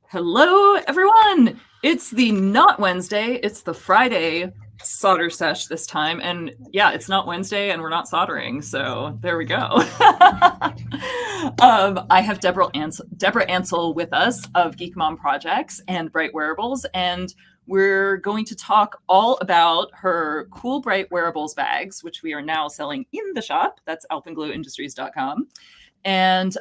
Hello, everyone. It's the not Wednesday, it's the Friday solder sesh this time. And yeah, it's not Wednesday and we're not soldering. So there we go. I have Debra Ansell with us of GeekMomProjects and Bright Wearables. And we're going to talk all about her cool Bright Wearables bags, which we are now selling in the shop. That's alpenglowindustries.com. And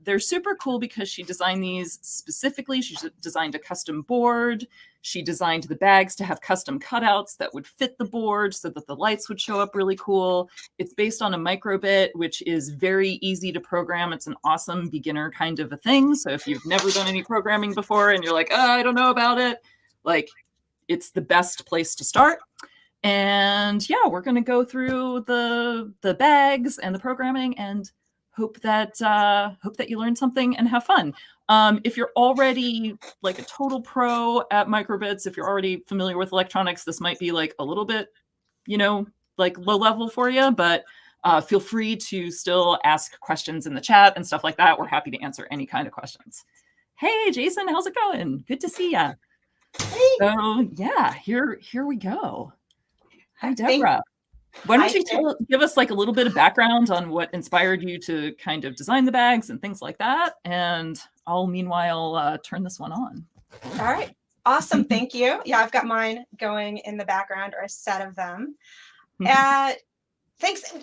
they're super cool because she designed these specifically. She designed a custom board. She designed the bags to have custom cutouts that would fit the board so that the lights would show up really cool. It's based on a microbit, which is very easy to program. It's an awesome beginner kind of a thing. So if you've never done any programming before and you're like, oh, I don't know about it, like it's the best place to start. And yeah, we're going to go through the bags and the programming and hope that you learn something and have fun. If you're already like a total pro at microbits, if you're already familiar with electronics, this might be like a little bit, like low level for you, but feel free to still ask questions in the chat and stuff like that. We're happy to answer any kind of questions. Hey, Jason, how's it going? Good to see ya. Hey. So yeah, here we go. Hi, Debra. Why don't you give us like a little bit of background on what inspired you to kind of design the bags and things like that? And I'll meanwhile turn this one on. All right. Awesome. Thank you. Yeah, I've got mine going in the background, or a set of them. Thanks.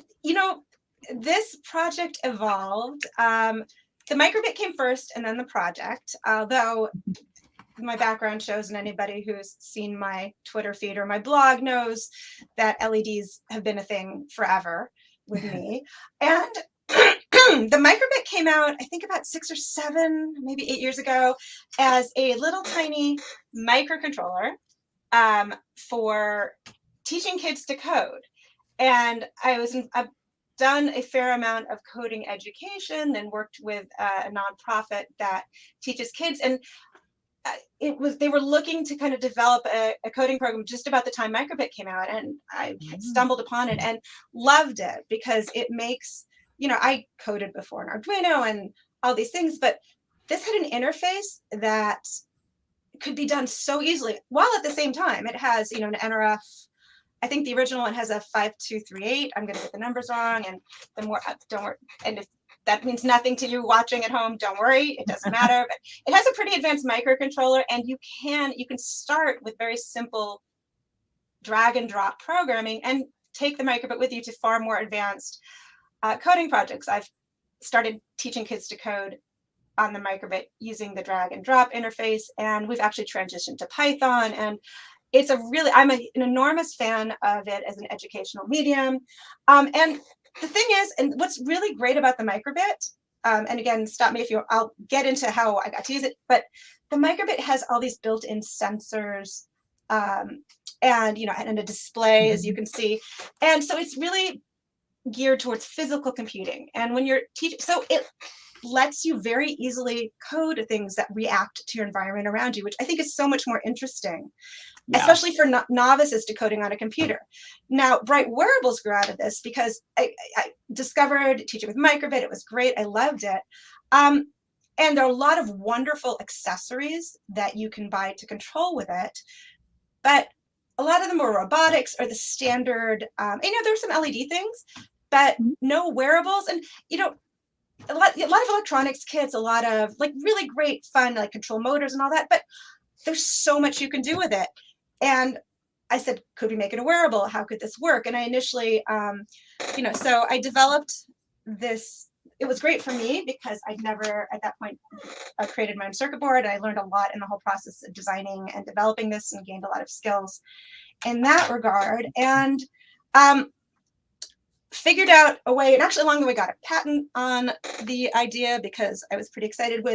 This project evolved. The microbit came first and then the project, although my background shows, and anybody who's seen my Twitter feed or my blog knows that LEDs have been a thing forever with me. And the microbit came out, I think about 6 or 7, maybe 8 years ago, as a little tiny microcontroller for teaching kids to code. And I've done a fair amount of coding education and worked with a nonprofit that teaches kids. And they were looking to kind of develop a coding program just about the time microbit came out, and I stumbled upon it and loved it because it makes, I coded before in Arduino and all these things, but this had an interface that could be done so easily, while at the same time it has, an NRF. I think the original one has a 5238. I'm going to get the numbers wrong, and the more, don't worry, and if that means nothing to you watching at home, don't worry, it doesn't matter. But it has a pretty advanced microcontroller, and you can start with very simple drag and drop programming and take the microbit with you to far more advanced coding projects. I've started teaching kids to code on the microbit using the drag and drop interface, and we've actually transitioned to Python. And it's I'm an enormous fan of it as an educational medium. And the thing is, and what's really great about the microbit, and again, stop me if I'll get into how I got to use it, but the microbit has all these built-in sensors, and a display, as you can see. And so it's really geared towards physical computing. And when you're teaching, so it lets you very easily code things that react to your environment around you, which I think is so much more interesting. Yeah. Especially for novices to coding on a computer. Now, Bright Wearables grew out of this because I discovered teaching with microbit. It was great. I loved it. And there are a lot of wonderful accessories that you can buy to control with it. But a lot of them are robotics or the standard, there's some LED things, but no wearables. And, a lot of electronics kits, a lot of like really great fun, like control motors and all that. But there's so much you can do with it. And I said, could we make it a wearable? How could this work? And I initially, so I developed this. It was great for me because I'd never at that point created my own circuit board. And I learned a lot in the whole process of designing and developing this, and gained a lot of skills in that regard. And figured out a way, and actually along the way got a patent on the idea because I was pretty excited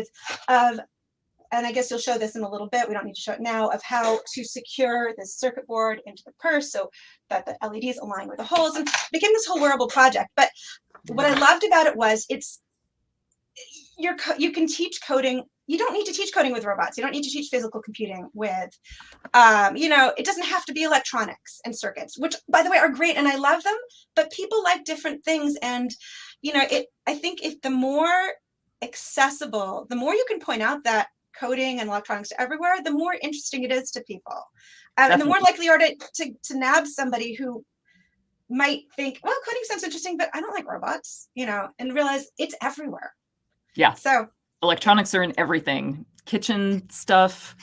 and I guess you'll show this in a little bit, we don't need to show it now, of how to secure this circuit board into the purse so that the LEDs align with the holes, and became this whole wearable project. But what I loved about it was you can teach coding. You don't need to teach coding with robots. You don't need to teach physical computing with, it doesn't have to be electronics and circuits, which by the way are great and I love them, but people like different things. And, I think if the more accessible, the more you can point out that coding and electronics everywhere, the more interesting it is to people. And the more likely you are to nab somebody who might think, well, coding sounds interesting, but I don't like robots, and realize it's everywhere. Yeah. So electronics are in everything. Kitchen stuff,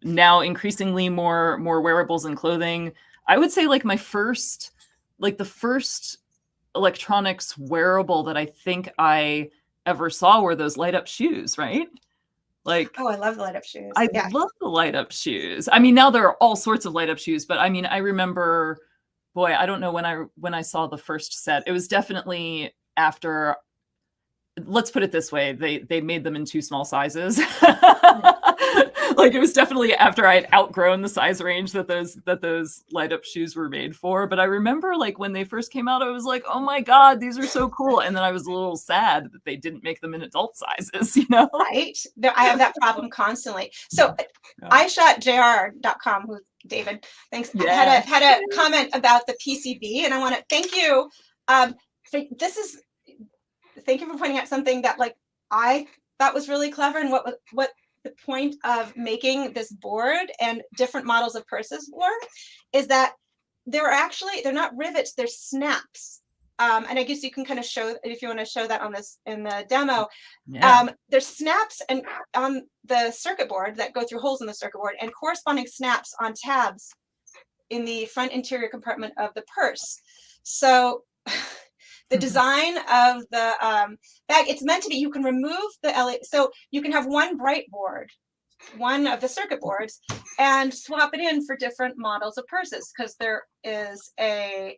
now increasingly more wearables and clothing. I would say like the first electronics wearable that I think I ever saw were those light up shoes, right? Like, oh, I love the light up shoes. I love the light up shoes. I mean, now there are all sorts of light up shoes, but I mean, I remember, boy, I don't know when I saw the first set. It was definitely after, let's put it this way, they made them in too small sizes. Like it was definitely after I had outgrown the size range that those light up shoes were made for. But I remember like when they first came out, I was like, oh my God, these are so cool. And then I was a little sad that they didn't make them in adult sizes, Right. I have that problem constantly. So I shot JR.com, who David, thanks, had a comment about the PCB, and I want to thank you. Thank you for pointing out something that like I thought was really clever, and what the point of making this board and different models of purses were, is that they're not rivets, they're snaps. And I guess you can kind of show, if you want to show that on this in the demo. There's snaps and on the circuit board that go through holes in the circuit board, and corresponding snaps on tabs in the front interior compartment of the purse. So the design of the bag, it's meant to be, you can remove the LED, so you can have one bright board, one of the circuit boards, and swap it in for different models of purses, because there's a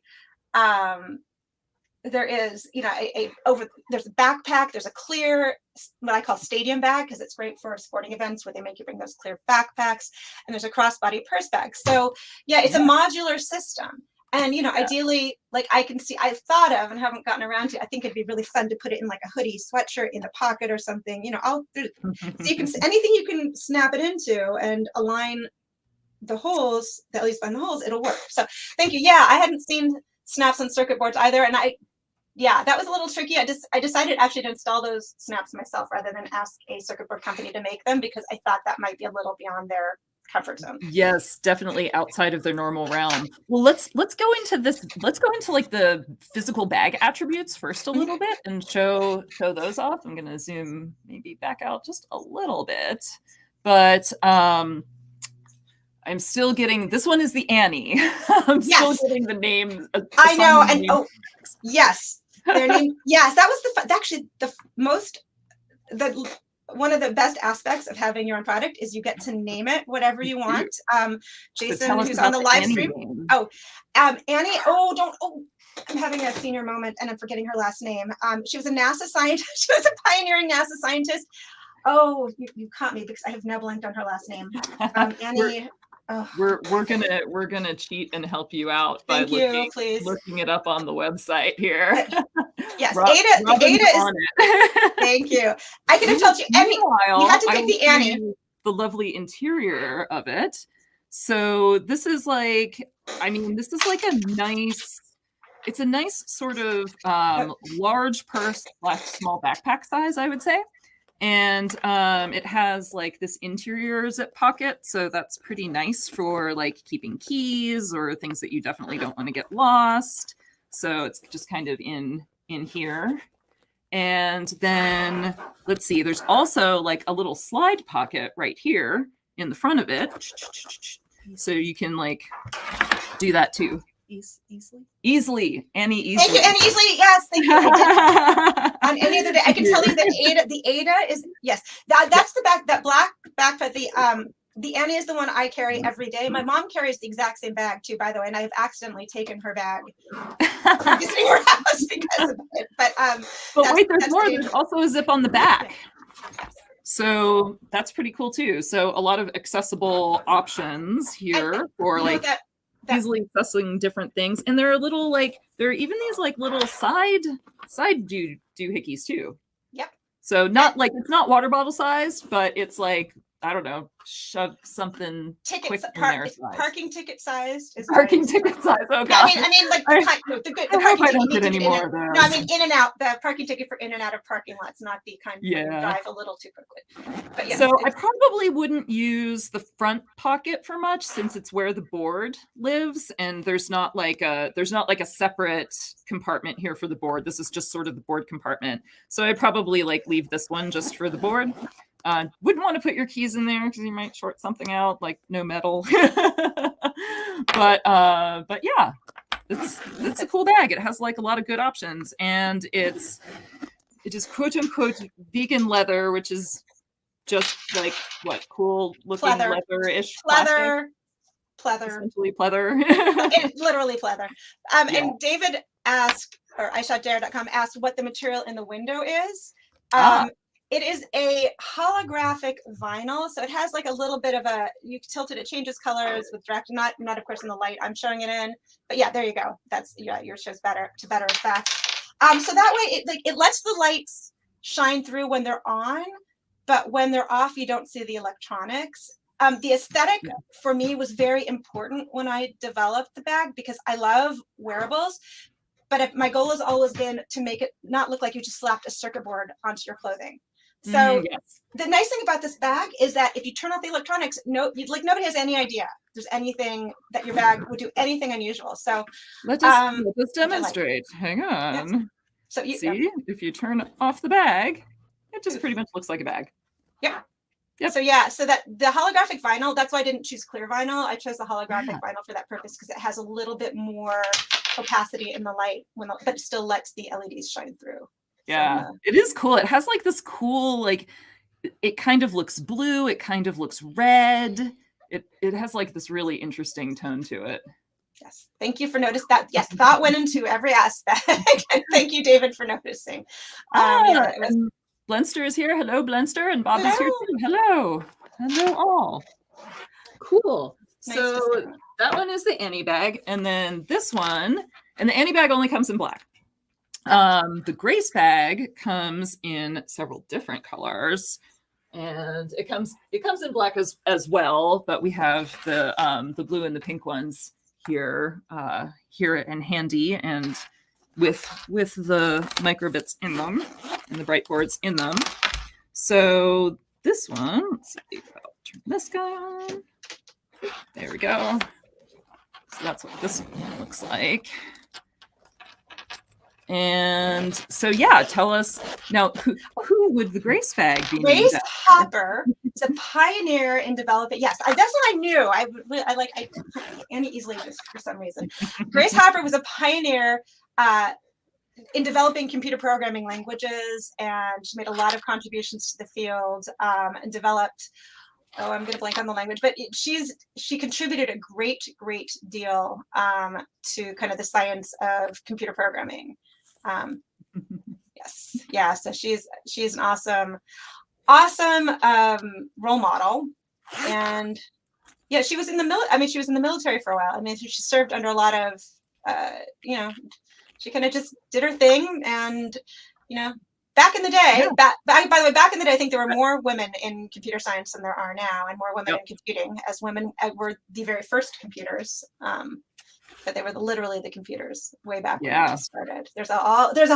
backpack, there's a clear, what I call stadium bag, because it's great for sporting events where they make you bring those clear backpacks, and there's a crossbody purse bag. So yeah, it's a modular system. And, ideally, like I've thought of and haven't gotten around to, I think it'd be really fun to put it in like a hoodie, sweatshirt, in a pocket or something, so you can, anything you can snap it into and align the holes, at least find the holes, it'll work. So thank you. Yeah, I hadn't seen snaps on circuit boards either. And that was a little tricky. I decided actually to install those snaps myself rather than ask a circuit board company to make them, because I thought that might be a little beyond their comfort zone. Yes, definitely outside of their normal realm. Well, let's go into this. Let's go into like the physical bag attributes first a little bit and show those off. I'm going to zoom maybe back out just a little bit, but I'm still getting, this one is the Annie. I'm still getting the name. I know, and yes, their name. Yes, that was actually one of the best aspects of having your own product is you get to name it whatever you want. Jason, who's on the live stream. Annie. I'm having a senior moment and I'm forgetting her last name. She was a NASA scientist. She was a pioneering NASA scientist. Oh, you caught me because I have now blanked on her last name. Annie. We're gonna cheat and help you out by looking it up on the website here. Yes, Ada is on it. Thank you. I could have told you you had to pick the Annie. The lovely interior of it. So this is like, a nice. It's a nice sort of large purse / small backpack size, I would say. And it has like this interior zip pocket, so that's pretty nice for like keeping keys or things that you definitely don't want to get lost. So it's just kind of in here. And then let's see, there's also like a little slide pocket right here in the front of it, so you can like do that too. Easily, Annie, easily. Thank you, Annie, easily. Yes, thank you. On any other day, I can tell you that the Ada is, yes. That's that black backpack. The Annie is the one I carry every day. My mom carries the exact same bag too, by the way, and I have accidentally taken her bag from visiting her house because of it. But wait, there's more. There's also a zip on the back. So that's pretty cool too. So a lot of accessible options here for like easily accessing different things. And there are little there are even these like little side doohickeys too. Yep. So not like, it's not water bottle sized, but it's like I don't know, shove something quick Tickets, in there size. parking ticket sized is Parking ticket size. Oh yeah, god. I mean, like I the hope parking I ticket don't needs get to any be in more and, of no, I those. mean in and out, the parking ticket for in and out of parking lots, not the kind where you Yeah. drive a little too quickly. But yeah, So I probably wouldn't use the front pocket for much since it's where the board lives, and there's not like a separate compartment here for the board. This is just sort of the board compartment. So I'd probably like leave this one just for the board. Wouldn't want to put your keys in there because you might short something out, like no metal. But yeah, it's a cool bag. It has like a lot of good options, and it is quote unquote vegan leather, which is just like what cool looking pleather, leather-ish pleather, essentially pleather. literally pleather. Yeah. And David asked, or iShotDare.com asked what the material in the window is. It is a holographic vinyl, so it has like a little bit of a, you tilt it changes colors with direct, not of course in the light I'm showing it in, but yeah, there you go. That's, yeah, yours shows better effect. So that way it lets the lights shine through when they're on, but when they're off, you don't see the electronics. The aesthetic for me was very important when I developed the bag because I love wearables, but my goal has always been to make it not look like you just slapped a circuit board onto your clothing. So the nice thing about this bag is that if you turn off the electronics, nobody has any idea there's anything that your bag would do anything unusual. So let's demonstrate. Hang on. Yes. So see, if you turn off the bag, it just pretty much looks like a bag. Yep. So yeah, so that the holographic vinyl, that's why I didn't choose clear vinyl. I chose the holographic vinyl for that purpose because it has a little bit more opacity in the light but it still lets the LEDs shine through. Yeah, it is cool. It has like this cool, like, it kind of looks blue. It kind of looks red. It has like this really interesting tone to it. Yes, thank you for noticing that. Yes, thought went into every aspect. Thank you, David, for noticing. And Blenster is here. Hello, Blenster, and Bob is here too. Hello, hello all. Cool. Nice. So that one is the Annie bag, and then this one, and the Annie bag only comes in black. The Grace bag comes in several different colors, and it comes in black as well, but we have the blue and the pink ones here and handy, and with the microbits in them and the bright boards in them. So this one, let's see, I'll turn this guy on. There we go. So that's what this one looks like. And so, yeah, tell us now, who would the Grace bag be? Grace Hopper is a pioneer in developing. Yes, that's what I knew. Annie easily just for some reason. Grace Hopper was a pioneer in developing computer programming languages, and she made a lot of contributions to the field and developed. Oh, I'm going to blank on the language, but she contributed a great deal to kind of the science of computer programming. Yes, yeah. So she's an awesome role model, and yeah, she was in the she was in the military for a while. I mean, she served under a lot of, she kind of just did her thing, and back in the day, by the way, back in the day, I think there were more women in computer science than there are now, and more women in computing, as women were the very first computers. But they were literally the computers way back when it started. There's a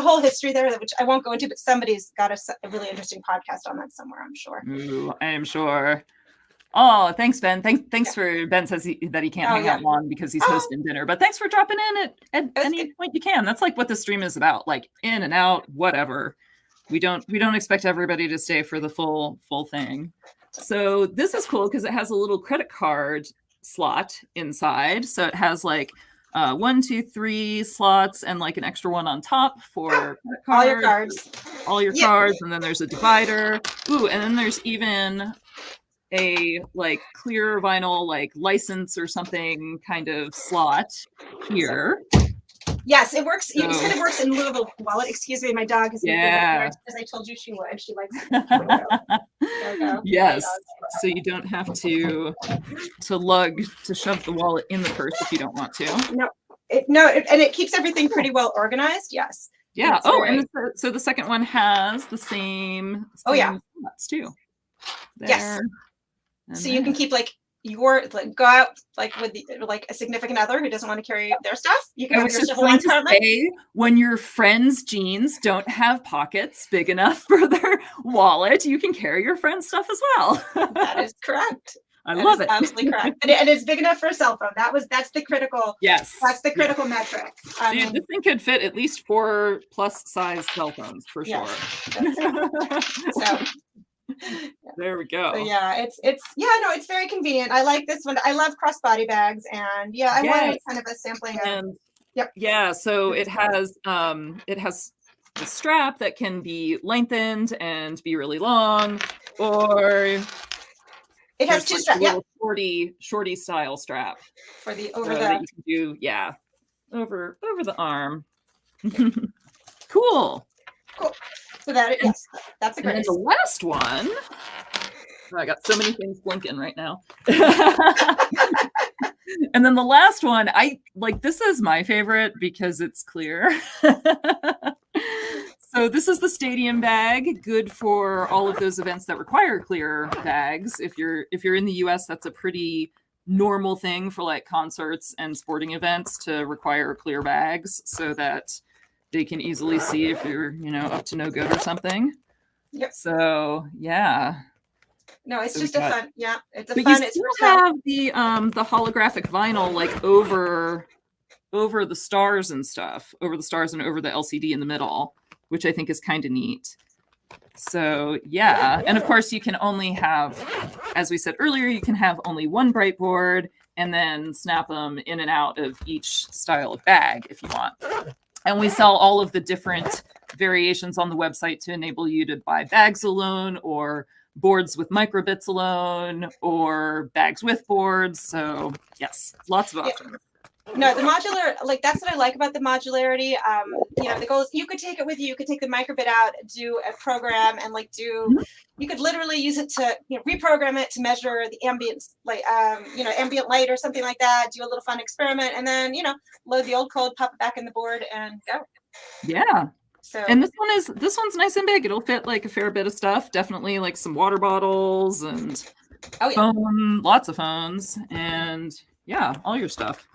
whole history there, which I won't go into, but somebody's got a really interesting podcast on that somewhere, I'm sure. Ooh, I am sure. Oh, thanks, Ben. Thanks for Ben says that he can't hang out long because he's hosting dinner. But thanks for dropping in at any point you can. That's like what the stream is about, like in and out, whatever. We don't expect everybody to stay for the full thing. So this is cool because it has a little credit card slot inside. So it has like 1, 2, 3 slots and like an extra one on top for all your cards. All your cards, and then there's a divider. Ooh, and then there's even a like clear vinyl like license or something kind of slot here. Yes, it works. It kind of works in lieu of a wallet. Excuse me, my dog has been as I told you she would. She likes it. Yes, so you don't have to shove the wallet in the purse if you don't want to. No, and it keeps everything pretty well organized. Yes. Yeah. And so the second one has the same. Slots too. There. Yes. So you can keep like go out like with like a significant other who doesn't want to carry their stuff. You can have your stuff in one compartment. When your friend's jeans don't have pockets big enough for their wallet, you can carry your friend's stuff as well. That is correct. I love it. Absolutely correct. And it's big enough for a cell phone. That's the critical. Yes. That's the critical metric. Dude, this thing could fit at least 4 plus size cell phones for sure. So there we go. So yeah, it's very convenient. I like this one. I love crossbody bags, and yeah, I wanted kind of a sampling of. Yep. Yeah, so it has a strap that can be lengthened and be really long, or it has 2 straps. Yeah, shorty style strap for the over that you can do. Yeah, over the arm. Cool. So that's a great. And the last one. Oh, I got so many things blinking right now. And then the last one, this is my favorite because it's clear. So this is the stadium bag, good for all of those events that require clear bags. If you're in the US, that's a pretty normal thing for like concerts and sporting events to require clear bags so that they can easily see if you're, up to no good or something. Yep. So yeah. No, it's just a fun. Yeah, it's a but fun. You still have the holographic vinyl like over the stars and stuff, over the stars and over the LCD in the middle, which I think is kind of neat. So yeah, and of course you can only have, as we said earlier, you can have only one bright board and then snap them in and out of each style of bag if you want. And we sell all of the different variations on the website to enable you to buy bags alone or boards with microbits alone or bags with boards. So yes, lots of options. No, the modular, that's what I like about the modularity. The goal is you could take it with you. You could take the microbit out, do a program, and you could literally use it to reprogram it to measure the ambience, ambient light or something like that. Do a little fun experiment, and then load the old code, pop it back in the board, and go. Yeah. So, and this one's nice and big. It'll fit like a fair bit of stuff. Definitely like some water bottles and lots of phones, and yeah, all your stuff.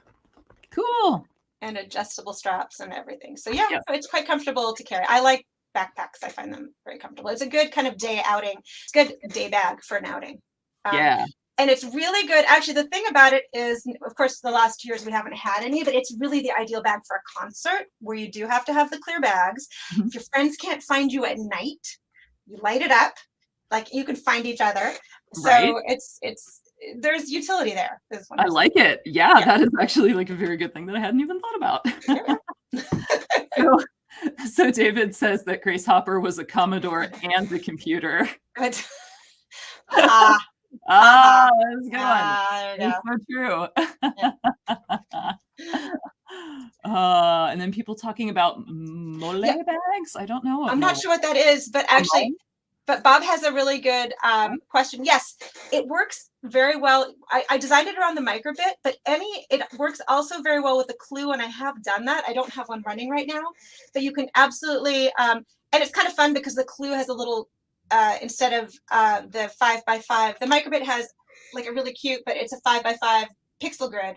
Cool. And adjustable straps and everything. So yeah, it's quite comfortable to carry. I like backpacks. I find them very comfortable. It's a good kind of day outing. It's a good day bag for an outing. And it's really good. Actually, the thing about it is, of course, the last 2 years we haven't had any, but it's really the ideal bag for a concert where you do have to have the clear bags. If your friends can't find you at night, you light it up. Like you can find each other. So there's utility there. I like it. Yeah, that is actually like a very good thing that I hadn't even thought about. So David says that Grace Hopper was a Commodore and a computer. Good. That's a good one. It's so true. And then people talking about mole bags. I don't know. I'm not sure what that is, but actually, but Bob has a really good question. Yes, it works very well. I designed it around the microbit, but it works also very well with the Clue, and I have done that. I don't have one running right now, but you can absolutely, and it's kind of fun because the Clue has a little, instead of the 5x5, the microbit has like a really cute, but it's a 5x5 pixel grid,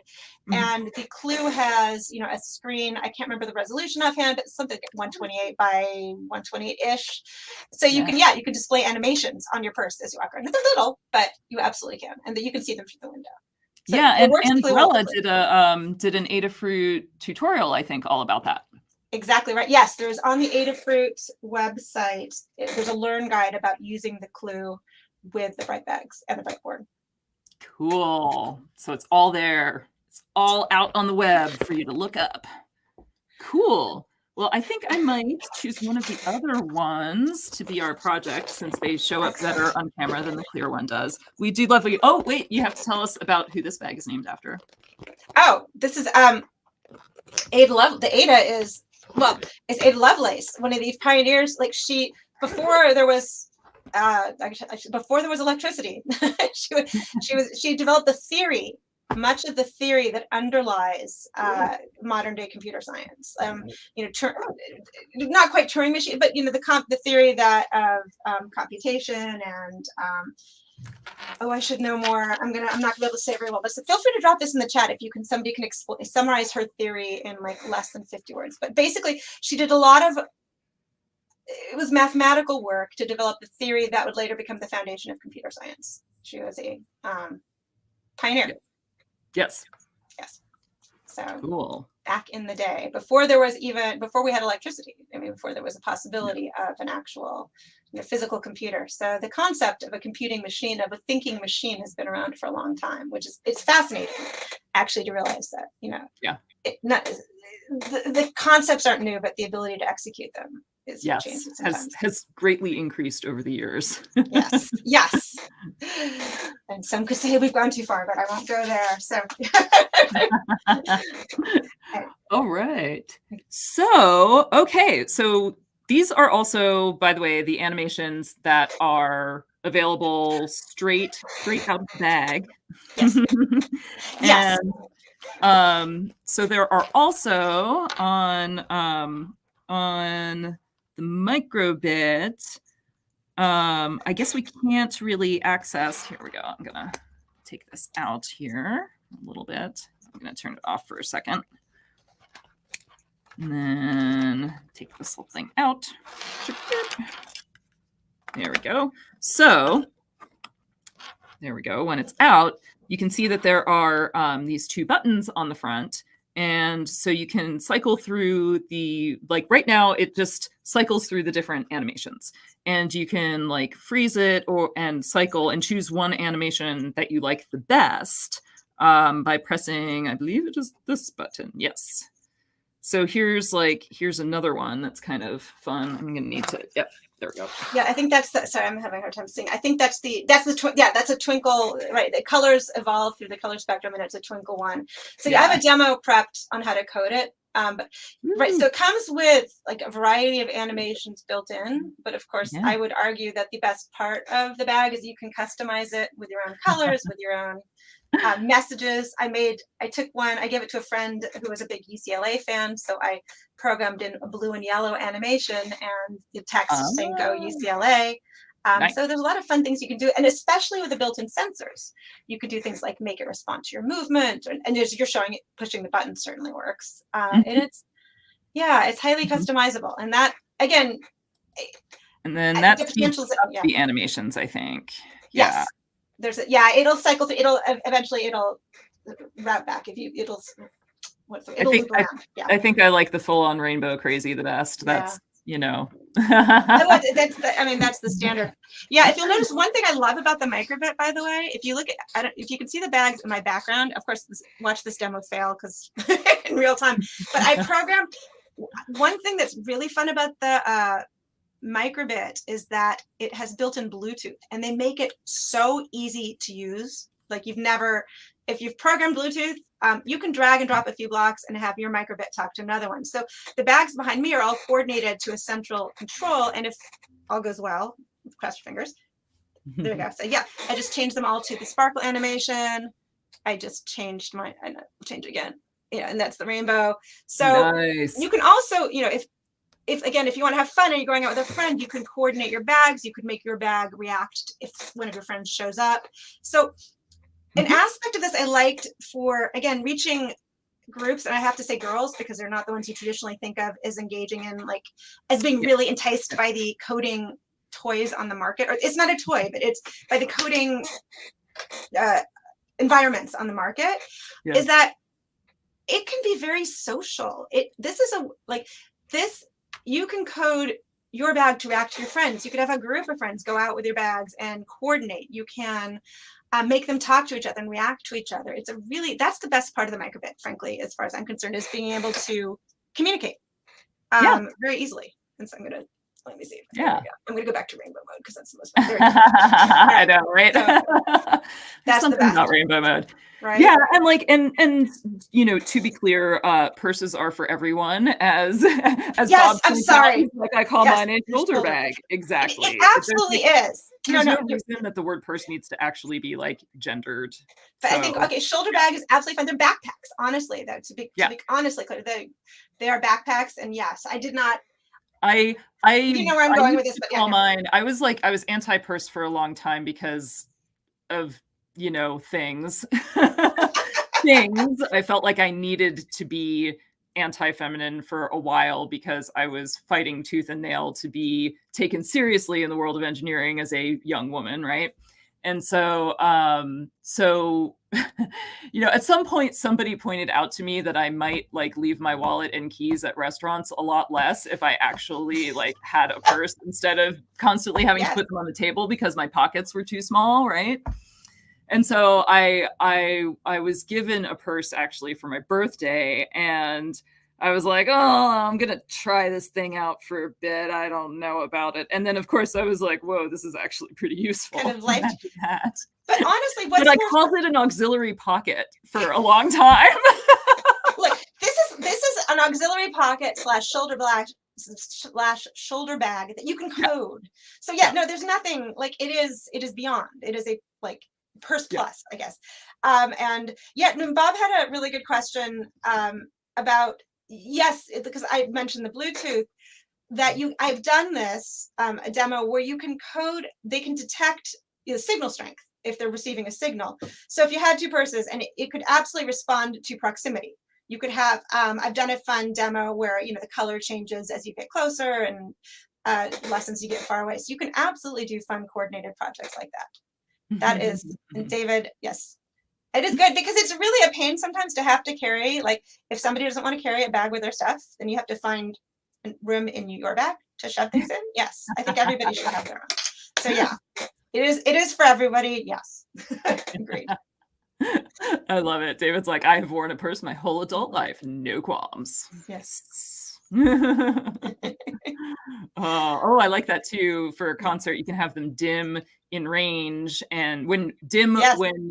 and the Clue has a screen. I can't remember the resolution offhand, but something like 128 by 128-ish. So you can display animations on your purse as you walk around. They're little, but you absolutely can, and you can see them through the window. So and Bella did an Adafruit tutorial, I think, all about that. Exactly right. Yes, there's on the Adafruit website. There's a learn guide about using the Clue with the Bright bags and the Bright board. Cool. So it's all there. It's all out on the web for you to look up. Cool. Well, I think I might choose one of the other ones to be our project since they show up better on camera than the clear one does. We do love you. Oh, wait, you have to tell us about who this bag is named after. Oh, this is Ada Love. The Ada is Ada Lovelace, one of these pioneers. Like before there was electricity, she developed the theory much of the theory that underlies modern day computer science. You know, not quite Turing machine, but you know, the theory that of computation and oh, I should know more. I'm not gonna be able to say it very well, but so feel free to drop this in the chat if you can. Somebody can summarize her theory in like less than 50 words. But basically, she did a lot of it was mathematical work to develop the theory that would later become the foundation of computer science. She was a pioneer. Yes. Yes. So cool. Back in the day, before we had electricity, I mean, before there was a possibility of an actual physical computer. So the concept of a computing machine, of a thinking machine, has been around for a long time, which is, it's fascinating actually to realize that, you know, the concepts aren't new, but the ability to execute them is what changes sometimes. has greatly increased over the years. Yes, yes. And some could say we've gone too far, but I won't go there. So all right. So, okay. So these are also, by the way, the animations that are available straight out of the bag. Yes. Yes. And so there are also on the microbit. I guess we can't really access. Here we go. I'm gonna take this out here a little bit. I'm gonna turn it off for a second. And then take this whole thing out. There we go. So there we go. When it's out, you can see that there are these two buttons on the front. And so you can cycle through like right now, it just cycles through the different animations. And you can like freeze it and cycle and choose one animation that you like the best by pressing, I believe it is this button. Yes. So here's another one that's kind of fun. I'm gonna need to, yep, there we go. Yeah, I think that's sorry, I'm having a hard time seeing. I think that's a Twinkle, right? The colors evolve through the color spectrum, and it's a Twinkle one. So yeah, I have a demo prepped on how to code it. Right, so it comes with like a variety of animations built in, but of course, I would argue that the best part of the bag is you can customize it with your own colors, with your own messages. I gave it to a friend who was a big UCLA fan, so I programmed in a blue and yellow animation and the text saying "Go UCLA." Nice. So there's a lot of fun things you can do, and especially with the built-in sensors, you could do things like make it respond to your movement, and as you're showing it, pushing the button certainly works. And it's highly customizable, and that again. And then that's the animations, I think. Yes. It'll cycle through. Eventually route back if you. It'll loop around. I think I like the full-on rainbow crazy the best. That's that's the standard. Yeah, if you'll notice, one thing I love about the microbit, by the way, if you look at, if you can see the bags in my background, of course, watch this demo fail because in real time. But I programmed. One thing that's really fun about the microbit is that it has built-in Bluetooth, and they make it so easy to use. Like if you've programmed Bluetooth, you can drag and drop a few blocks and have your microbit talk to another one. So the bags behind me are all coordinated to a central control, and if all goes well, cross your fingers. There we go. So yeah, I just changed them all to the sparkle animation. I just changed change again. Yeah, and that's the rainbow. So nice. You can also, if you want to have fun and you're going out with a friend, you can coordinate your bags. You could make your bag react if one of your friends shows up. So an aspect of this I liked for, again, reaching groups, and I have to say girls because they're not the ones you traditionally think of as engaging in, like, as being really enticed by the coding toys on the market. Or it's not a toy, but it's by the coding environments on the market, is that it can be very social. You can code your bag to react to your friends. You could have a group of friends go out with your bags and coordinate. You can make them talk to each other and react to each other. That's the best part of the microbit, frankly, as far as I'm concerned, is being able to communicate very easily. And so I'm going to Let me see. Yeah. There we go. I'm going to go back to rainbow mode because that's the most fun. There we go. Right. I know, right? So, There's something best. about rainbow mode. Right? Yeah, and like and you know, to be clear, purses are for everyone, as yes, Bob I'm sorry. out, like I call mine a shoulder bag. Exactly. It absolutely is. There's no reason that the word purse needs to actually be like gendered. But so. I think, okay, shoulder bag is absolutely fine. They're backpacks, honestly, though, to be honestly clear. They are backpacks, and yes, I did not. You know where I'm going with this, but yeah. Mine. I was anti-purse for a long time because of, you know, things. I felt like I needed to be anti-feminine for a while because I was fighting tooth and nail to be taken seriously in the world of engineering as a young woman, right? And so, you know, at some point somebody pointed out to me that I might like leave my wallet and keys at restaurants a lot less if I actually like had a purse instead of constantly having to put them on the table because my pockets were too small, right? And so I was given a purse actually for my birthday, and I was like, oh, I'm going to try this thing out for a bit. I don't know about it. And then, of course, I was like, whoa, this is actually pretty useful. Kind of like that. But honestly, I called it an auxiliary pocket for a long time. Look, this is an auxiliary pocket / shoulder bag that you can code. So yeah, no, there's nothing like it is beyond. It is a like purse plus, I guess. And yeah, Bob had a really good question about because I mentioned the Bluetooth that I've done this a demo where you can code. They can detect the signal strength if they're receiving a signal. So if you had two purses, and it could absolutely respond to proximity. You could have, I've done a fun demo where, you know, the color changes as you get closer and lessons you get far away. So you can absolutely do fun coordinated projects like that. That is, and David, yes, it is good because it's really a pain sometimes to have to carry, like if somebody doesn't want to carry a bag with their stuff, then you have to find room in your bag to shove things in. Yes, I think everybody should have their own. So yeah, it is for everybody. Yes, agreed. I love it. David's like, I have worn a purse my whole adult life, no qualms. Yes. I like that too. For a concert, you can have them dim in range, and when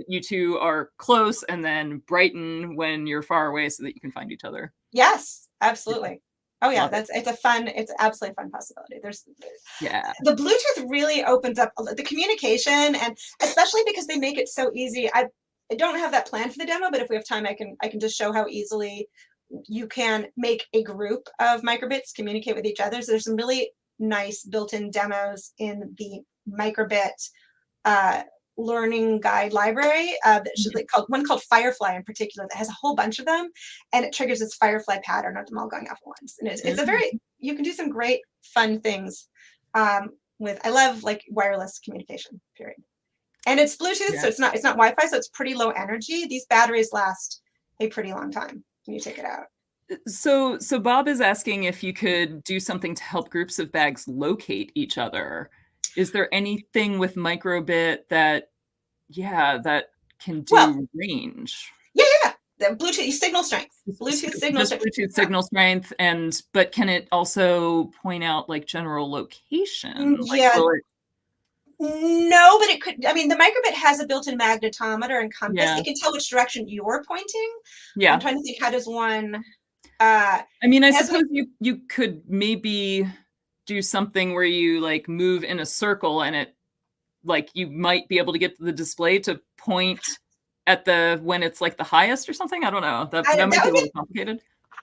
you two are close, and then brighten when you're far away, so that you can find each other. Yes, absolutely. Oh yeah, it's absolutely a fun possibility. The Bluetooth really opens up the communication, and especially because they make it so easy. I don't have that planned for the demo, but if we have time, I can just show how easily you can make a group of microbits communicate with each other. So there's some really nice built-in demos in the microbit learning guide library one called Firefly in particular that has a whole bunch of them, and it triggers this Firefly pattern of them all going off at once. And it's a very, you can do some great fun things with, I love like wireless communication, period. And it's Bluetooth, so it's not Wi-Fi, so it's pretty low energy. These batteries last a pretty long time when you take it out. So Bob is asking if you could do something to help groups of bags locate each other. Is there anything with microbit that can do range? Yeah. The Bluetooth signal strength. Bluetooth signal strength, but can it also point out like general location? No, but it could. I mean, the microbit has a built-in magnetometer and compass. Yeah. It can tell which direction you're pointing. Yeah. I'm trying to think, how does one? I mean, I suppose you could maybe do something where you like move in a circle, and it like you might be able to get the display to point at when it's like the highest or something. I don't know. That might be a little complicated.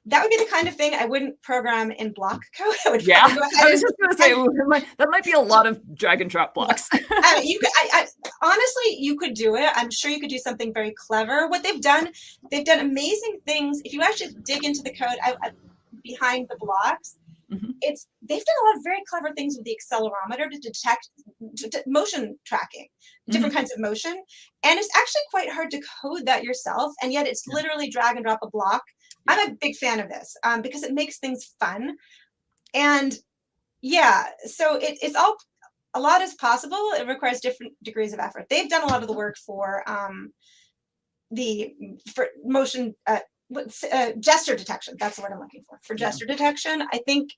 That would be the kind of thing I wouldn't program in block code. I would go ahead. I was just going to say that might be a lot of drag and drop blocks. Honestly, you could do it. I'm sure you could do something very clever. What they've done amazing things. If you actually dig into the code behind the blocks, they've done a lot of very clever things with the accelerometer to detect motion tracking, different kinds of motion. And it's actually quite hard to code that yourself. And yet it's literally drag and drop a block. I'm a big fan of this because it makes things fun. And so it's all, a lot is possible. It requires different degrees of effort. They've done a lot of the work for motion, gesture detection. That's the word I'm looking for gesture detection. I think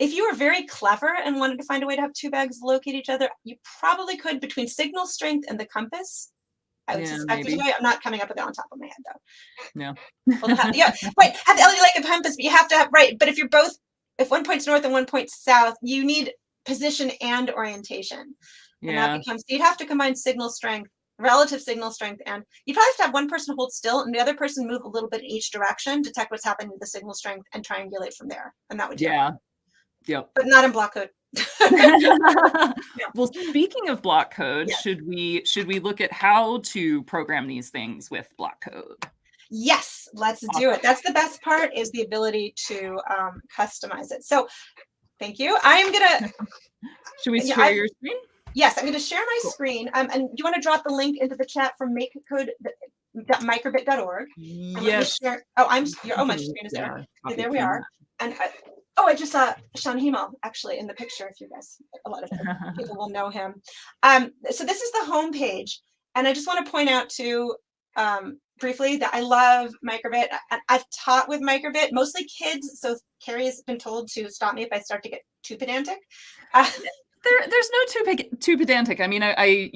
if you were very clever and wanted to find a way to have two bags locate each other, you probably could between signal strength and the compass. I would suspect there's a way. I'm not coming up with it on top of my head though. No. Well, yeah, right. Have the LED like a compass, but you have to have right. But if one point's north and one point's south, you need position and orientation. And that becomes, you'd have to combine signal strength, relative signal strength, and you probably have to have one person hold still and the other person move a little bit in each direction, detect what's happening with the signal strength, and triangulate from there. And that would Yep. But not in block code. Well, speaking of block code, yes. should we look at how to program these things with block code? Yes, let's do it. That's the best part, is the ability to customize it. So thank you. I'm gonna should we share your screen? Yes, I'm going to share my screen. And do you want to drop the link into the chat from makecode.microbit.org? Yes. My screen is there. Okay, there we are. And I just saw Sean Himal actually in the picture. If you guys, a lot of people will know him. So this is the home page, and I just want to point out to briefly that I love Microbit. I've taught with Microbit, mostly kids. So Carrie has been told to stop me if I start to get too pedantic. There's no too pedantic. I mean, I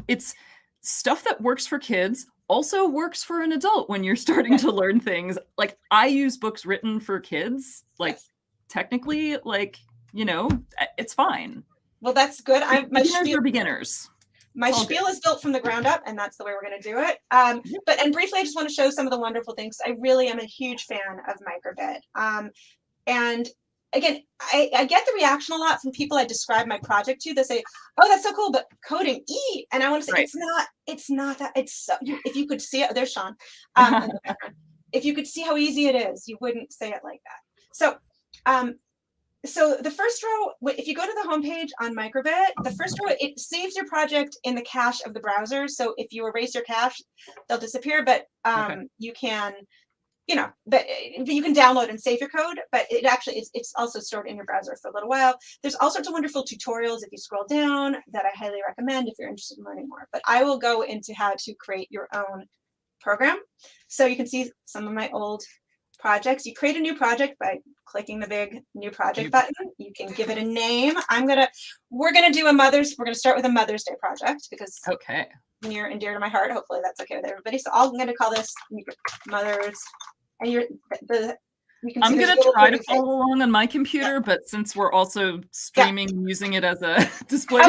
it's stuff that works for kids also works for an adult when you're starting to learn things. Like, I use books written for kids. Like, technically, like, it's fine. Well, that's good. Beginners are beginners. My spiel is built from the ground up, and that's the way we're going to do it. And briefly, I just want to show some of the wonderful things. I really am a huge fan of Microbit. And again, I get the reaction a lot from people I describe my project to. They say, "Oh, that's so cool," but coding E, and I want to say it's not that. It's so, if you could see it. There's Sean. If you could see how easy it is, you wouldn't say it like that. So, so the first row, if you go to the homepage on Microbit, the first row, it saves your project in the cache of the browser. So if you erase your cache, they'll disappear. But you can. But you can download and save your code, but it actually it's also stored in your browser for a little while. There's all sorts of wonderful tutorials if you scroll down that I highly recommend if you're interested in learning more. But I will go into how to create your own program. So you can see some of my old projects. You create a new project by clicking the big new project button. You can give it a name. We're gonna start with a Mother's Day project because near and dear to my heart. Hopefully that's okay with everybody. So I'm gonna call this Mother's. And I'm going to try to follow along on my computer, but since we're also streaming using it as a display,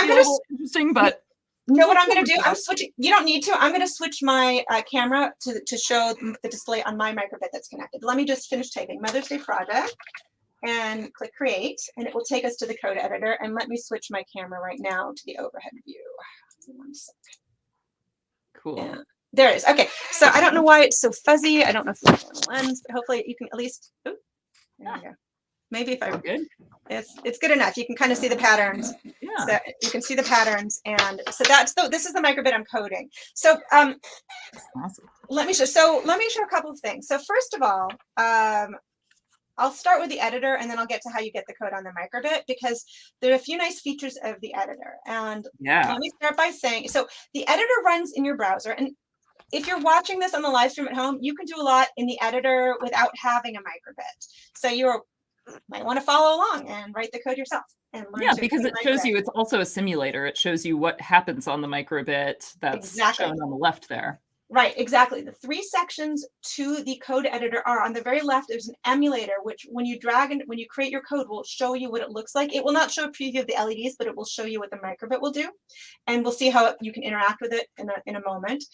interesting. But what I'm going to do? I'm switching. You don't need to. I'm going to switch my camera to show the display on my Microbit that's connected. Let me just finish typing Mother's Day project and click create, and it will take us to the code editor. And let me switch my camera right now to the overhead view. 1 second. Cool. Yeah. There it is. Okay, so I don't know why it's so fuzzy. I don't know if it's on the lens, but hopefully you can at least. There we go. Maybe if I'm good. It's good enough. You can kind of see the patterns. Yeah. So you can see the patterns, and so this is the Microbit I'm coding. So awesome. Let me show a couple of things. So first of all, I'll start with the editor, and then I'll get to how you get the code on the Microbit, because there are a few nice features of the editor. And let me start by saying, so the editor runs in your browser, and if you're watching this on the live stream at home, you can do a lot in the editor without having a Microbit. So you might want to follow along and write the code yourself. And learn because it shows you, it's also a simulator. It shows you what happens on the Microbit that's shown on the left there. Right, exactly. The 3 sections to the code editor are on the very left. There's an emulator, which when you create your code, will show you what it looks like. It will not show a preview of the LEDs, but it will show you what the Microbit will do. And we'll see how you can interact with it in a moment.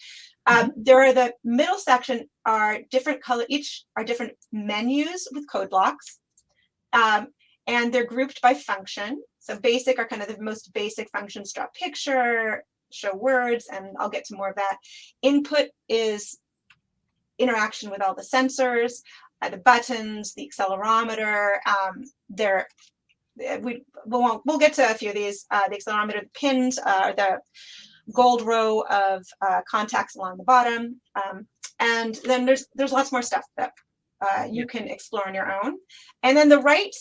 There are the middle section are different color, each are different menus with code blocks. And they're grouped by function. So basic are kind of the most basic functions: draw picture, show words, and I'll get to more of that. Input is interaction with all the sensors, the buttons, the accelerometer. We'll get to a few of these. The accelerometer, the pins, the gold row of contacts along the bottom, and then there's lots more stuff that you can explore on your own. And then the right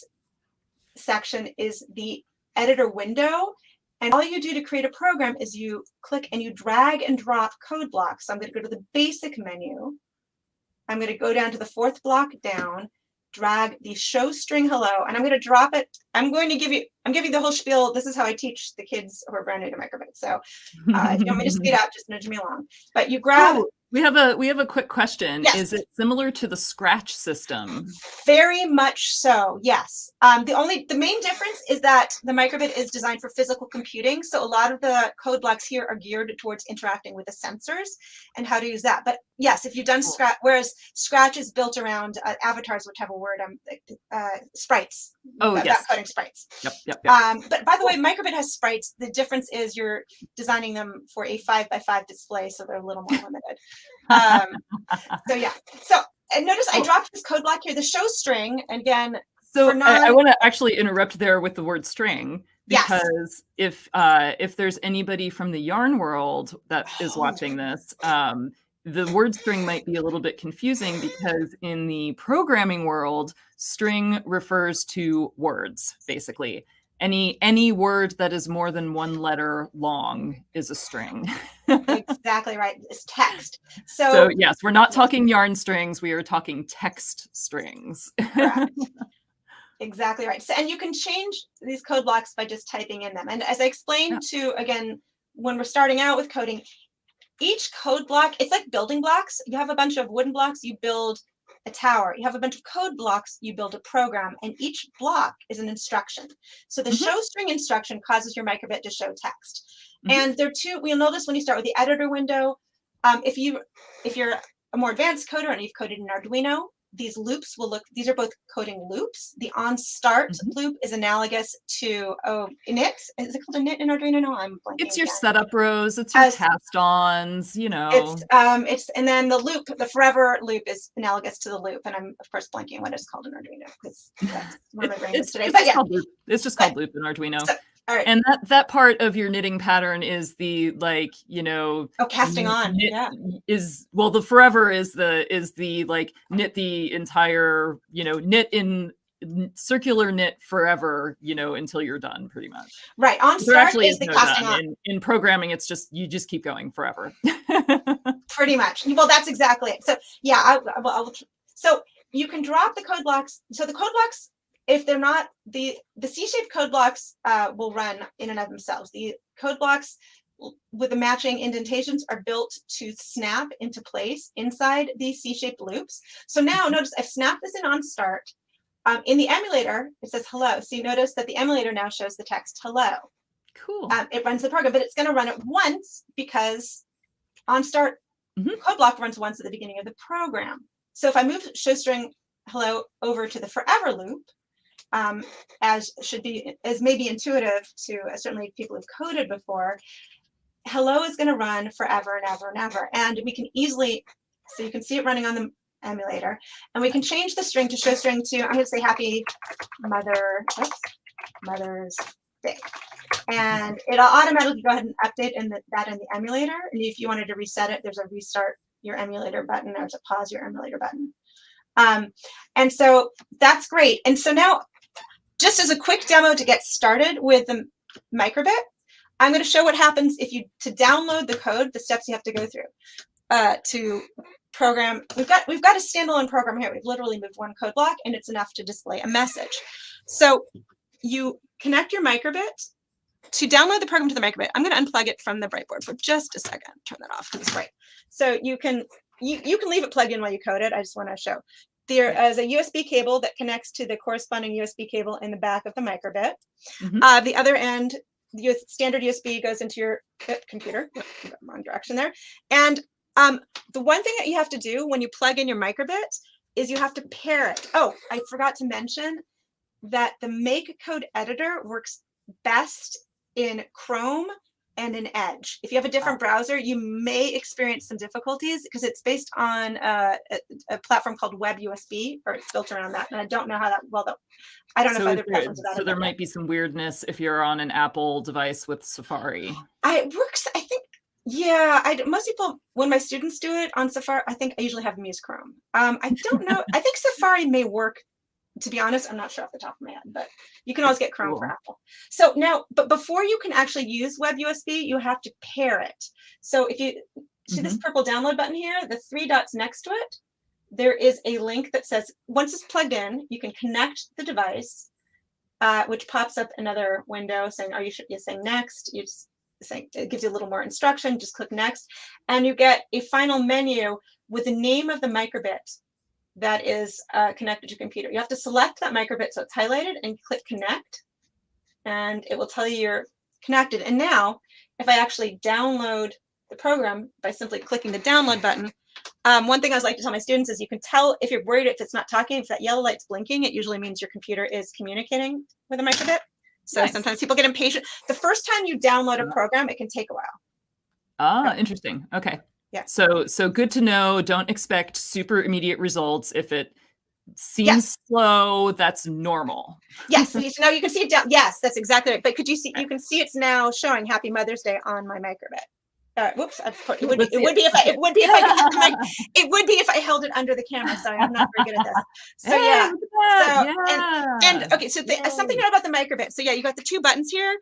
section is the editor window. And all you do to create a program is you click and you drag and drop code blocks. So I'm going to go to the basic menu. I'm going to go down to the 4th block down, drag the show string hello, and I'm going to drop it. I'm giving the whole spiel. This is how I teach the kids who are brand new to microbit. So if you want me to speed up, just nudge me along. But you grab. Oh, we have a quick question. Yes. Is it similar to the Scratch system? Very much so, yes. The main difference is that the microbit is designed for physical computing. So a lot of the code blocks here are geared towards interacting with the sensors and how to use that. But yes, if you've done Scratch, whereas Scratch is built around avatars, which have a word, sprites. Oh, yes. Coding sprites. Yep. But by the way, microbit has sprites. The difference is you're designing them for a 5x5 display, so they're a little more limited. So yeah. So and notice I dropped this code block here, the show string, and again. So I want to actually interrupt there with the word string, because if there's anybody from the yarn world that is watching this, the word string might be a little bit confusing, because in the programming world, string refers to words, basically. Any word that is more than one letter long is a string. Exactly right. It's text. So yes, we're not talking yarn strings. We are talking text strings. Correct. Exactly right. So, and you can change these code blocks by just typing in them. And as I explained again, when we're starting out with coding, each code block, it's like building blocks. You have a bunch of wooden blocks, you build a tower. You have a bunch of code blocks, you build a program, and each block is an instruction. So the show string instruction causes your microbit to show text. And there are two, we'll notice when you start with the editor window, if you're a more advanced coder and you've coded in Arduino, these loops will look, these are both coding loops. The on start loop is analogous to init. Is it called init in Arduino? No, I'm blanking. It's your setup rows, it's your cast-ons, you know. It's and then the loop, the forever loop is analogous to the loop. And I'm of course blanking what it's called in Arduino, because that's where my brain is today. But yeah, it's just called loop in Arduino. So, all right. And that part of your knitting pattern is the, like, you know, casting on. The forever is the like knit the entire, you know, knit in circular knit forever, you know, until you're done, pretty much. Right. On start is the casting on. In programming, it's just, you just keep going forever. Pretty much. Well, that's exactly it. So yeah, so you can drop the code blocks. So the code blocks, if they're not, the C-shaped code blocks will run in and of themselves. The code blocks with the matching indentations are built to snap into place inside these C-shaped loops. So now notice I've snapped this in on start. In the emulator, it says hello. So you notice that the emulator now shows the text hello. Cool. It runs the program, but it's going to run it once, because on start code block runs once at the beginning of the program. So if I move show string hello over to the forever loop, as may be intuitive to certainly people who've coded before, hello is going to run forever and ever and ever. And we can easily, so you can see it running on the emulator, and we can change the string to show string to, I'm going to say happy Mother's Day. And it'll automatically go ahead and update that in the emulator. And if you wanted to reset it, there's a restart your emulator button, there's a pause your emulator button. And so that's great. And so now, just as a quick demo to get started with the microbit, I'm going to show what happens if to download the code, the steps you have to go through to program. We've got a standalone program here. We've literally moved one code block, and it's enough to display a message. So you connect your microbit to download the program to the microbit. I'm going to unplug it from the Brightboard for just a second. Turn that off because it's bright. So you can leave it plugged in while you code it. I just want to show. There is a USB cable that connects to the corresponding USB cable in the back of the microbit. The other end, the standard USB goes into your computer. Wrong direction there. And the one thing that you have to do when you plug in your microbit is you have to pair it. Oh, I forgot to mention that the make code editor works best in Chrome and in Edge. If you have a different browser, you may experience some difficulties because it's based on a platform called Web USB, or it's built around that. And I don't know how that, I don't know if other platforms are that. So there might be some weirdness if you're on an Apple device with Safari. It works, I think. Yeah, most people, when my students do it on Safari, I think I usually have them use Chrome. I don't know. I think Safari may work. To be honest, I'm not sure off the top of my head, but you can always get Chrome for Apple. So now, but before you can actually use Web USB, you have to pair it. So if you see this purple download button here, the 3 dots next to it, there is a link that says, once it's plugged in, you can connect the device, which pops up another window saying, you're saying next. You just say, it gives you a little more instruction, just click next. And you get a final menu with the name of the microbit that is connected to your computer. You have to select that microbit so it's highlighted and click connect, and it will tell you you're connected. And now, if I actually download the program by simply clicking the download button, one thing I like to tell my students is you can tell if you're worried if it's not talking, if that yellow light's blinking, it usually means your computer is communicating with a microbit. So nice. Sometimes people get impatient. The first time you download a program, it can take a while. Ah, interesting. Okay. Yeah. So good to know. Don't expect super immediate results. If it seems slow, that's normal. Yes. So now you can see it down. Yes, that's exactly right. But could you see? You can see it's now showing Happy Mother's Day on my microbit. Whoops! It would be if I held it under the camera. Sorry, I'm not very good at this. So yeah. And okay. So something about the microbit. So yeah, you got the two buttons here.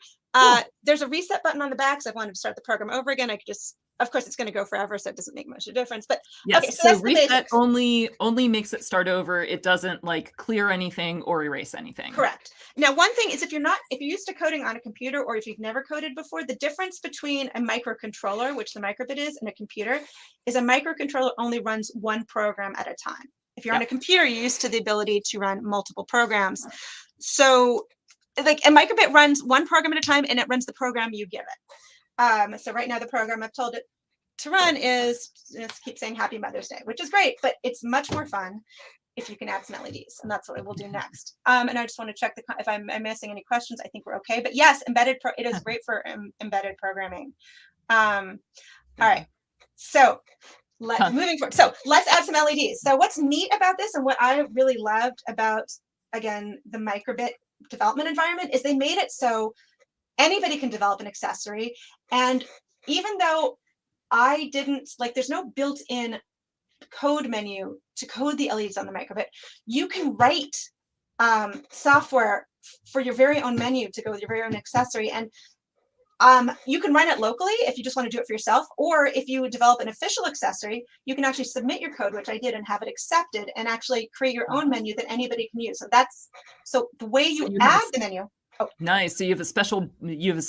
There's a reset button on the back. So if I wanted to start the program over again, I could just. Of course, it's going to go forever, so it doesn't make much of a difference. But yes, okay, so reset only makes it start over. It doesn't like clear anything or erase anything. Correct. Now, one thing is if you're used to coding on a computer, or if you've never coded before, the difference between a microcontroller, which the microbit is, and a computer is a microcontroller only runs one program at a time. If you're on a computer, you're used to the ability to run multiple programs. So, like a microbit runs one program at a time, and it runs the program you give it. So right now the program I've told it to run is just keep saying Happy Mother's Day, which is great, but it's much more fun if you can add some LEDs, and that's what we'll do next. And I just want to check if I'm missing any questions. I think we're okay, but yes, it is great for embedded programming. All right, so moving forward. So let's add some LEDs. So what's neat about this, and what I really loved about, again, the microbit development environment, is they made it so anybody can develop an accessory. And even though I didn't, there's no built-in code menu to code the LEDs on the microbit, you can write software for your very own menu to go with your very own accessory. And you can run it locally if you just want to do it for yourself, or if you develop an official accessory, you can actually submit your code, which I did, and have it accepted, and actually create your own menu that anybody can use. So the way you add the menu. Oh. Nice. So you have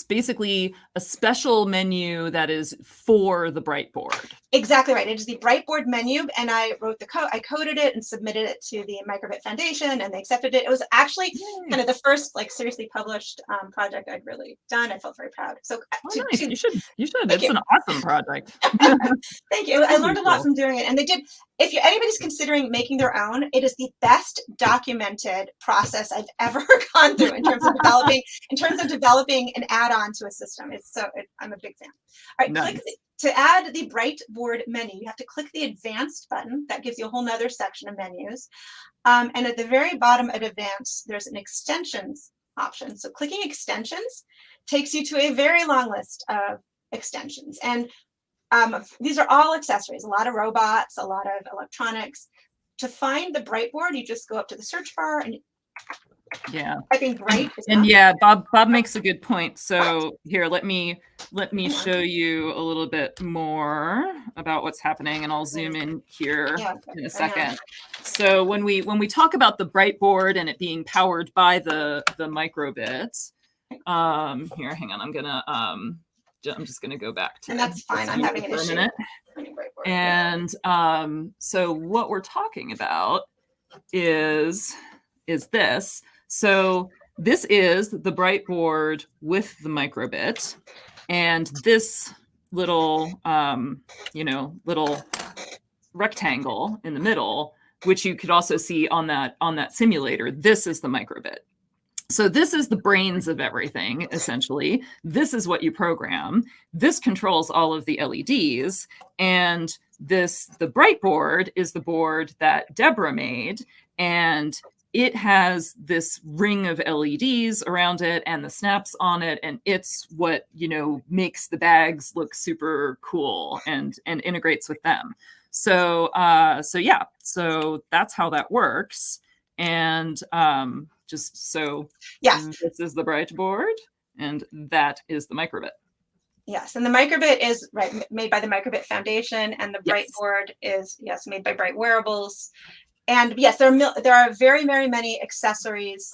basically a special menu that is for the Brightboard. Exactly right. It is the Brightboard menu, and I wrote the code. I coded it and submitted it to the Microbit Foundation, and they accepted it. It was actually kind of the first seriously published project I'd really done. I felt very proud. So nice. You should. It's an awesome project. Thank you. I learned a lot from doing it, and they did. If anybody's considering making their own, it is the best documented process I've ever gone through in terms of developing an add-on to a system. I'm a big fan. All right, nice. To add the Brightboard menu, you have to click the Advanced button. That gives you a whole nother section of menus. And at the very bottom of Advanced, there's an Extensions option. So clicking Extensions takes you to a very long list of extensions. And these are all accessories, a lot of robots, a lot of electronics. To find the Brightboard, you just go up to the search bar and I think Bright. And Bob makes a good point. So here, let me show you a little bit more about what's happening, and I'll zoom in here in a second. So when we talk about the Brightboard and it being powered by the microbit, here, hang on, I'm just gonna go back to. And that's fine. I'm having an issue. And so what we're talking about is this. So this is the Brightboard with the microbit, and this little little rectangle in the middle, which you could also see on that simulator. This is the microbit. So this is the brains of everything, essentially. This is what you program. This controls all of the LEDs. And the Brightboard is the board that Debra made. And it has this ring of LEDs around it and the snaps on it. And it's what, makes the bags look super cool and integrates with them. So that's how that works. And this is the Brightboard, and that is the microbit. Yes, and the microbit is made by the Microbit Foundation, and the Bright Yes. board is made by Bright Wearables. And yes, there are very, very many accessories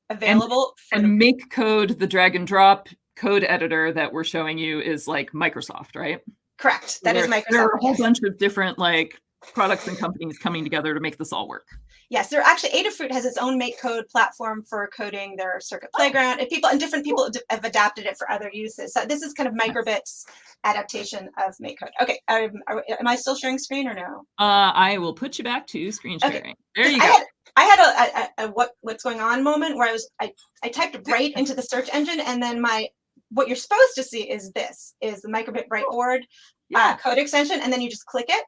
available. And make code, the drag and drop code editor that we're showing you is like Microsoft, right? Correct. That is Microsoft. There are a whole bunch of different like products and companies coming together to make this all work. Yes, there actually Adafruit has its own make code platform for coding their Circuit Playground, and different people have adapted it for other uses. So this is kind of Microbit's adaptation of make code. Okay, am I still sharing screen or no? I will put you back to screen sharing. Okay. There you go. I had a what's going on moment where I typed Bright into the search engine, and then what you're supposed to see is the Microbit Bright board code extension, and then you just click it.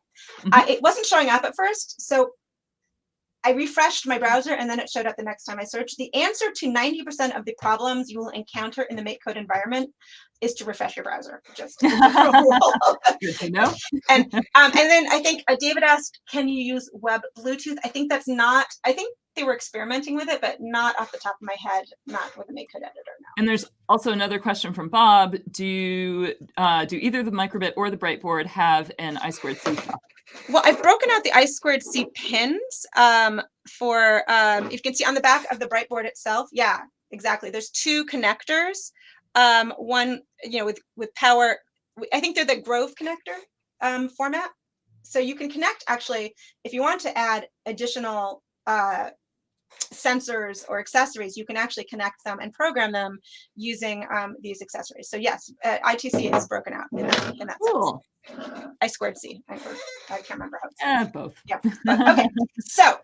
It wasn't showing up at first, so I refreshed my browser, and then it showed up the next time I searched. The answer to 90% of the problems you will encounter in the make code environment is to refresh your browser. Just good to know. And then I think David asked, can you use web Bluetooth? I think they were experimenting with it, but not off the top of my head, not with the make code editor now. And there's also another question from Bob. Do either the Microbit or the Bright board have an I2C? Well, I've broken out the I2C pins for, if you can see on the back of the Bright board itself. Yeah, exactly. There's two connectors. One, with power, I think they're the Grove connector format. So you can connect, actually, if you want to add additional sensors or accessories, you can actually connect them and program them using these accessories. So yes, I2C is broken out in that cool. sense. I2C. I can't remember how it's both. Yeah. Okay. So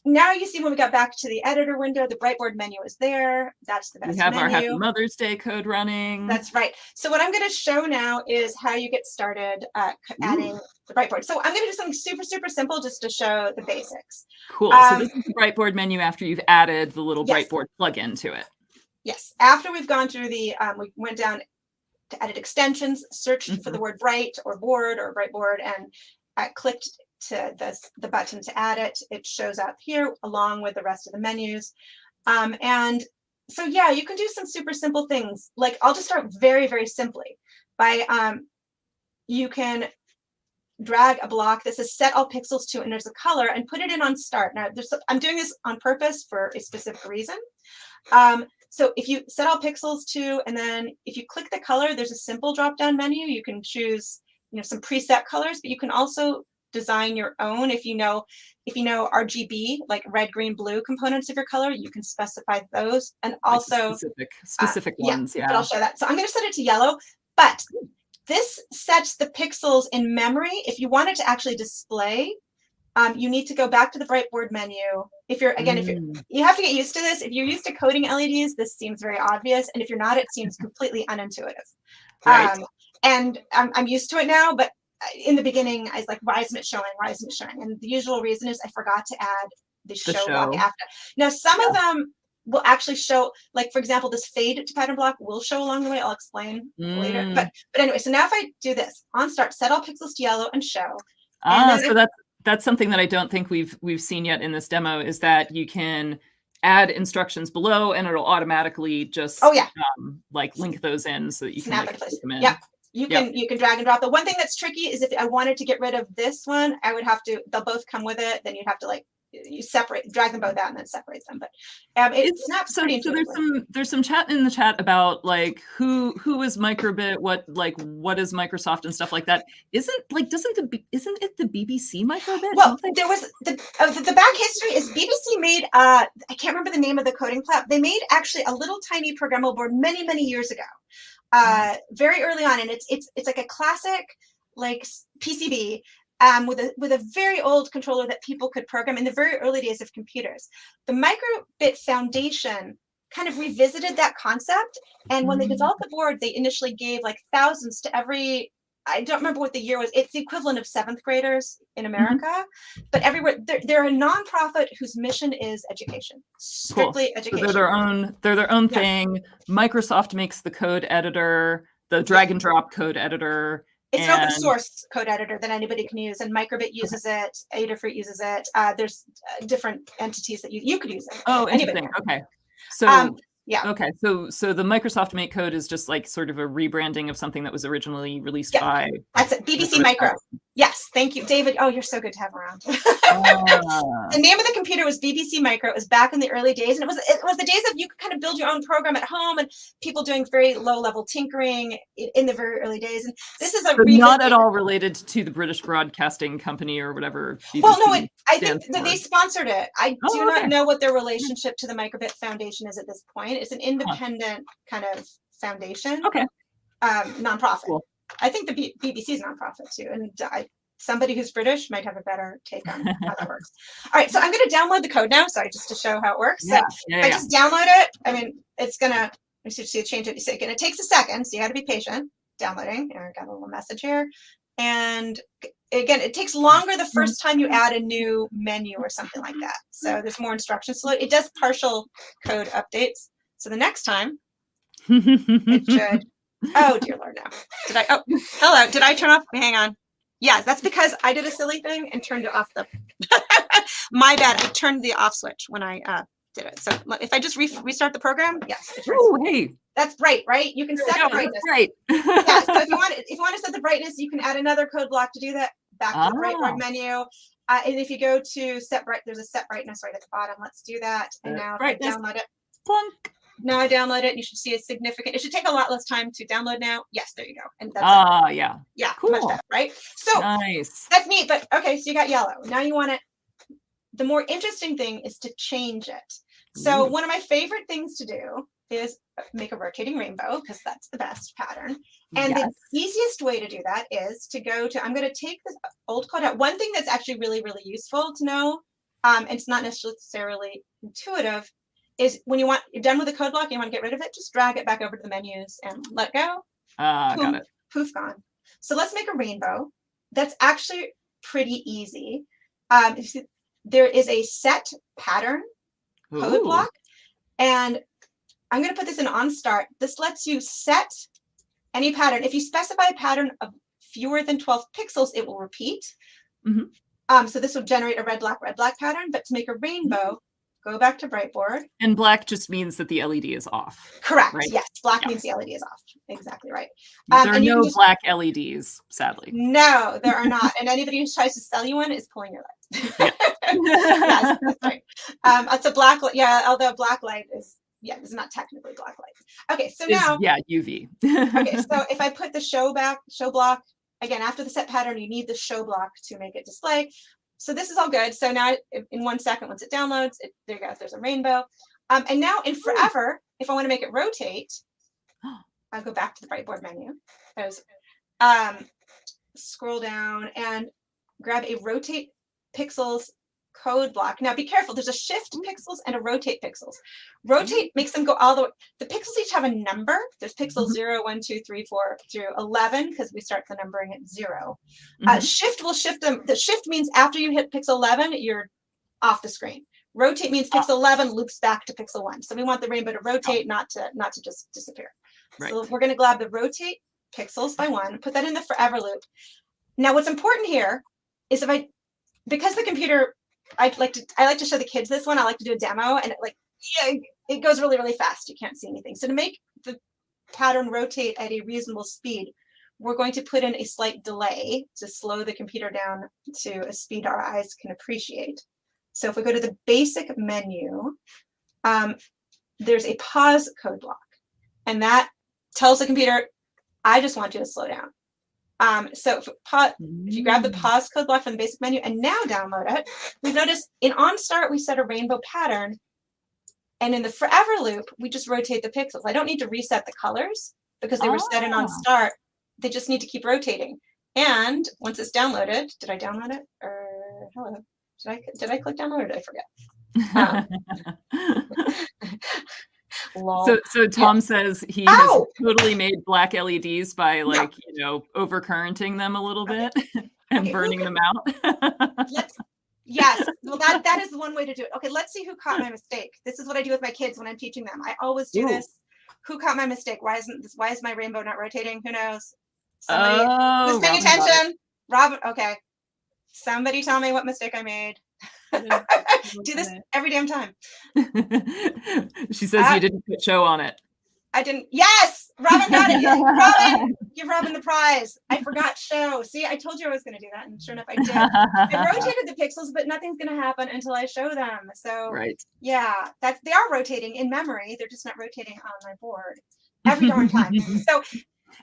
now you see when we got back to the editor window, the Brightboard menu is there. That's the best We have menu. our Happy Mother's Day code running. That's right. So what I'm going to show now is how you get started adding the Brightboard. So I'm going to do something super, super simple just to show the basics. Cool. So this is the Brightboard menu after you've added the little Brightboard plugin to it. Yes. After we've gone through we went down to edit extensions, searched for the word Bright or board or Brightboard, and clicked to the button to add it. It shows up here along with the rest of the menus. And so, yeah, you can do some super simple things. Like I'll just start very, very simply by you can drag a block that says set all pixels to, and there's a color, and put it in on start. Now, I'm doing this on purpose for a specific reason. So if you set all pixels to, and then if you click the color, there's a simple drop-down menu. You can choose, some preset colors, but you can also design your own. If you know RGB, like red, green, blue components of your color, you can specify those, and also like specific ones. Yeah. But I'll show that. So I'm going to set it to yellow, but this sets the pixels in memory. If you want it to actually display, you need to go back to the Brightboard menu. If you're you have to get used to this. If you're used to coding LEDs, this seems very obvious, and if you're not, it seems completely unintuitive. Right. And I'm used to it now, but in the beginning, I was like, why isn't it showing? Why isn't it showing? And the usual reason is I forgot to add the show block after. Now, some of them will actually show, like, for example, this fade to pattern block will show along the way. I'll explain later. But anyway, so now if I do this, on start, set all pixels to yellow and show. So that's something that I don't think we've seen yet in this demo, is that you can add instructions below and it'll automatically just like link those in so that you can like, place them in. Yeah. You can drag and drop. The one thing that's tricky is if I wanted to get rid of this one, I would have to, they'll both come with it. Then you'd have to drag them both out and then separate them. But it snaps pretty intuitively. So there's some chat in the chat about like who is Microbit, what is Microsoft and stuff like that. Isn't it the BBC Microbit? Well, there was the back history is BBC made I can't remember the name of the coding platform. They made actually a little tiny programmable board many years ago. Very early on, and it's like a classic like PCB with a very old controller that people could program in the very early days of computers. The Microbit Foundation kind of revisited that concept, and when they developed the board, they initially gave like thousands to every. I don't remember what the year was. It's the equivalent of 7th graders in America, but everywhere they're a nonprofit whose mission is education, strictly education. So they're their own thing. Microsoft makes the code editor, the drag and drop code editor. It's an open source code editor that anybody can use, and Microbit uses it. Adafruit uses it. There's different entities that you could use it. Oh, interesting. Okay. So Yeah. Okay, so the Microsoft Make code is just like sort of a rebranding of something that was originally released by. That's it. BBC Micro. Yes, thank you, David. Oh, you're so good to have around. Ah. The name of the computer was BBC Micro. It was back in the early days, and it was the days of you could kind of build your own program at home, and people doing very low level tinkering in the very early days. And this is a not at all related to the British Broadcasting Company or whatever. BBC well, no, I think that for. they sponsored it. I do okay. not know what their relationship to the Microbit Foundation is at this point. It's an independent kind of foundation. Okay. Nonprofit. Cool. I think the BBC is nonprofit too, and somebody who's British might have a better take on how that works. All right, so I'm going to download the code now, sorry, just to show how it works. So if I just download it, I mean, it's going to, you see it change it, and it takes a second, so you got to be patient. Downloading, and I got a little message here. And again, it takes longer the first time you add a new menu or something like that. So there's more instructions to load. It does partial code updates. So the next time, it should, oh dear Lord, no. Hello, did I turn off, hang on. Yeah, that's because I did a silly thing and turned it off my bad, I turned the off switch when I did it. So if I just restart the program, yes. Oh, hey. That's bright, right? You can set the brightness. Right. Yeah, so if you want to set the brightness, you can add another code block to do that. Back to the bright board menu. And if you go to set bright, there's a set brightness right at the bottom. Let's do that. And now if I download it. Plunk. Now I download it, and you should see a significant. It should take a lot less time to download now. Yes, there you go. And that's it. Yeah. Yeah, cool. much better, right? So nice. That's neat. But okay, so you got yellow. Now you want it. The more interesting thing is to change it. So one of my favorite things to do is make a rotating rainbow, because that's the best pattern. And the easiest way to do that is to go to, I'm going to take this old code out. One thing that's actually really, really useful to know, and it's not necessarily intuitive, is when you're done with the code block, and you want to get rid of it, just drag it back over to the menus and let go. Got it. Poof, gone. So let's make a rainbow. That's actually pretty easy. There is a set pattern code block, and I'm going to put this in on start. This lets you set any pattern. If you specify a pattern of fewer than 12 pixels, it will repeat. So this will generate a red, black pattern. But to make a rainbow, go back to Brightboard. And black just means that the LED is off. Correct. Right? Yes. Black means the LED is off. Exactly right. There are no black LEDs, sadly. No, there are not. And anybody who tries to sell you one is pulling your leg. Yes, that's right. It's a black light. Yeah, although black light is, it's not technically black light. Okay, so now. UV. Okay, so if I put the show block, again, after the set pattern, you need the show block to make it display. So this is all good. So now in 1 second, once it downloads, there you go, there's a rainbow. And now in forever, if I want to make it rotate, I'll go back to the Brightboard menu. Scroll down and grab a rotate pixels code block. Now be careful, there's a shift pixels and a rotate pixels. Rotate makes them go all the way. The pixels each have a number. There's pixels 0, 1, 2, 3, 4 through 11, because we start the numbering at 0. Shift will shift them. The shift means after you hit pixel 11, you're off the screen. Rotate means pixel 11 loops back to pixel 1. So we want the rainbow to rotate, not to just disappear. Right. So we're going to grab the rotate pixels by 1, put that in the forever loop. Now what's important here is because the computer, I like to show the kids this one. I like to do a demo, and it goes really, really fast. You can't see anything. So to make the pattern rotate at a reasonable speed, we're going to put in a slight delay to slow the computer down to a speed our eyes can appreciate. So if we go to the basic menu, there's a pause code block, and that tells the computer, I just want you to slow down. So if you grab the pause code block from the basic menu and now download it, we've noticed in OnStart, we set a rainbow pattern. And in the forever loop, we just rotate the pixels. I don't need to reset the colors because they were set in OnStart. They just need to keep rotating. And once it's downloaded, did I download it? Or hello? Did I click download or did I forget? So Tom says he has totally made black LEDs by overcurrenting them a little bit and burning them out. Yes, well that is one way to do it. Okay, let's see who caught my mistake. This is what I do with my kids when I'm teaching them. I always do this. Who caught my mistake? Why is my rainbow not rotating? Who knows? Somebody who's paying attention. Robin, okay. Somebody tell me what mistake I made. Do this every damn time. She says you didn't put show on it. I didn't. Yes, Robin got it. Robin, give Robin the prize. I forgot show. See, I told you I was going to do that, and sure enough, I did. I rotated the pixels, but nothing's going to happen until I show them. So, right. Yeah, they are rotating in memory. They're just not rotating on my board every darn time. So,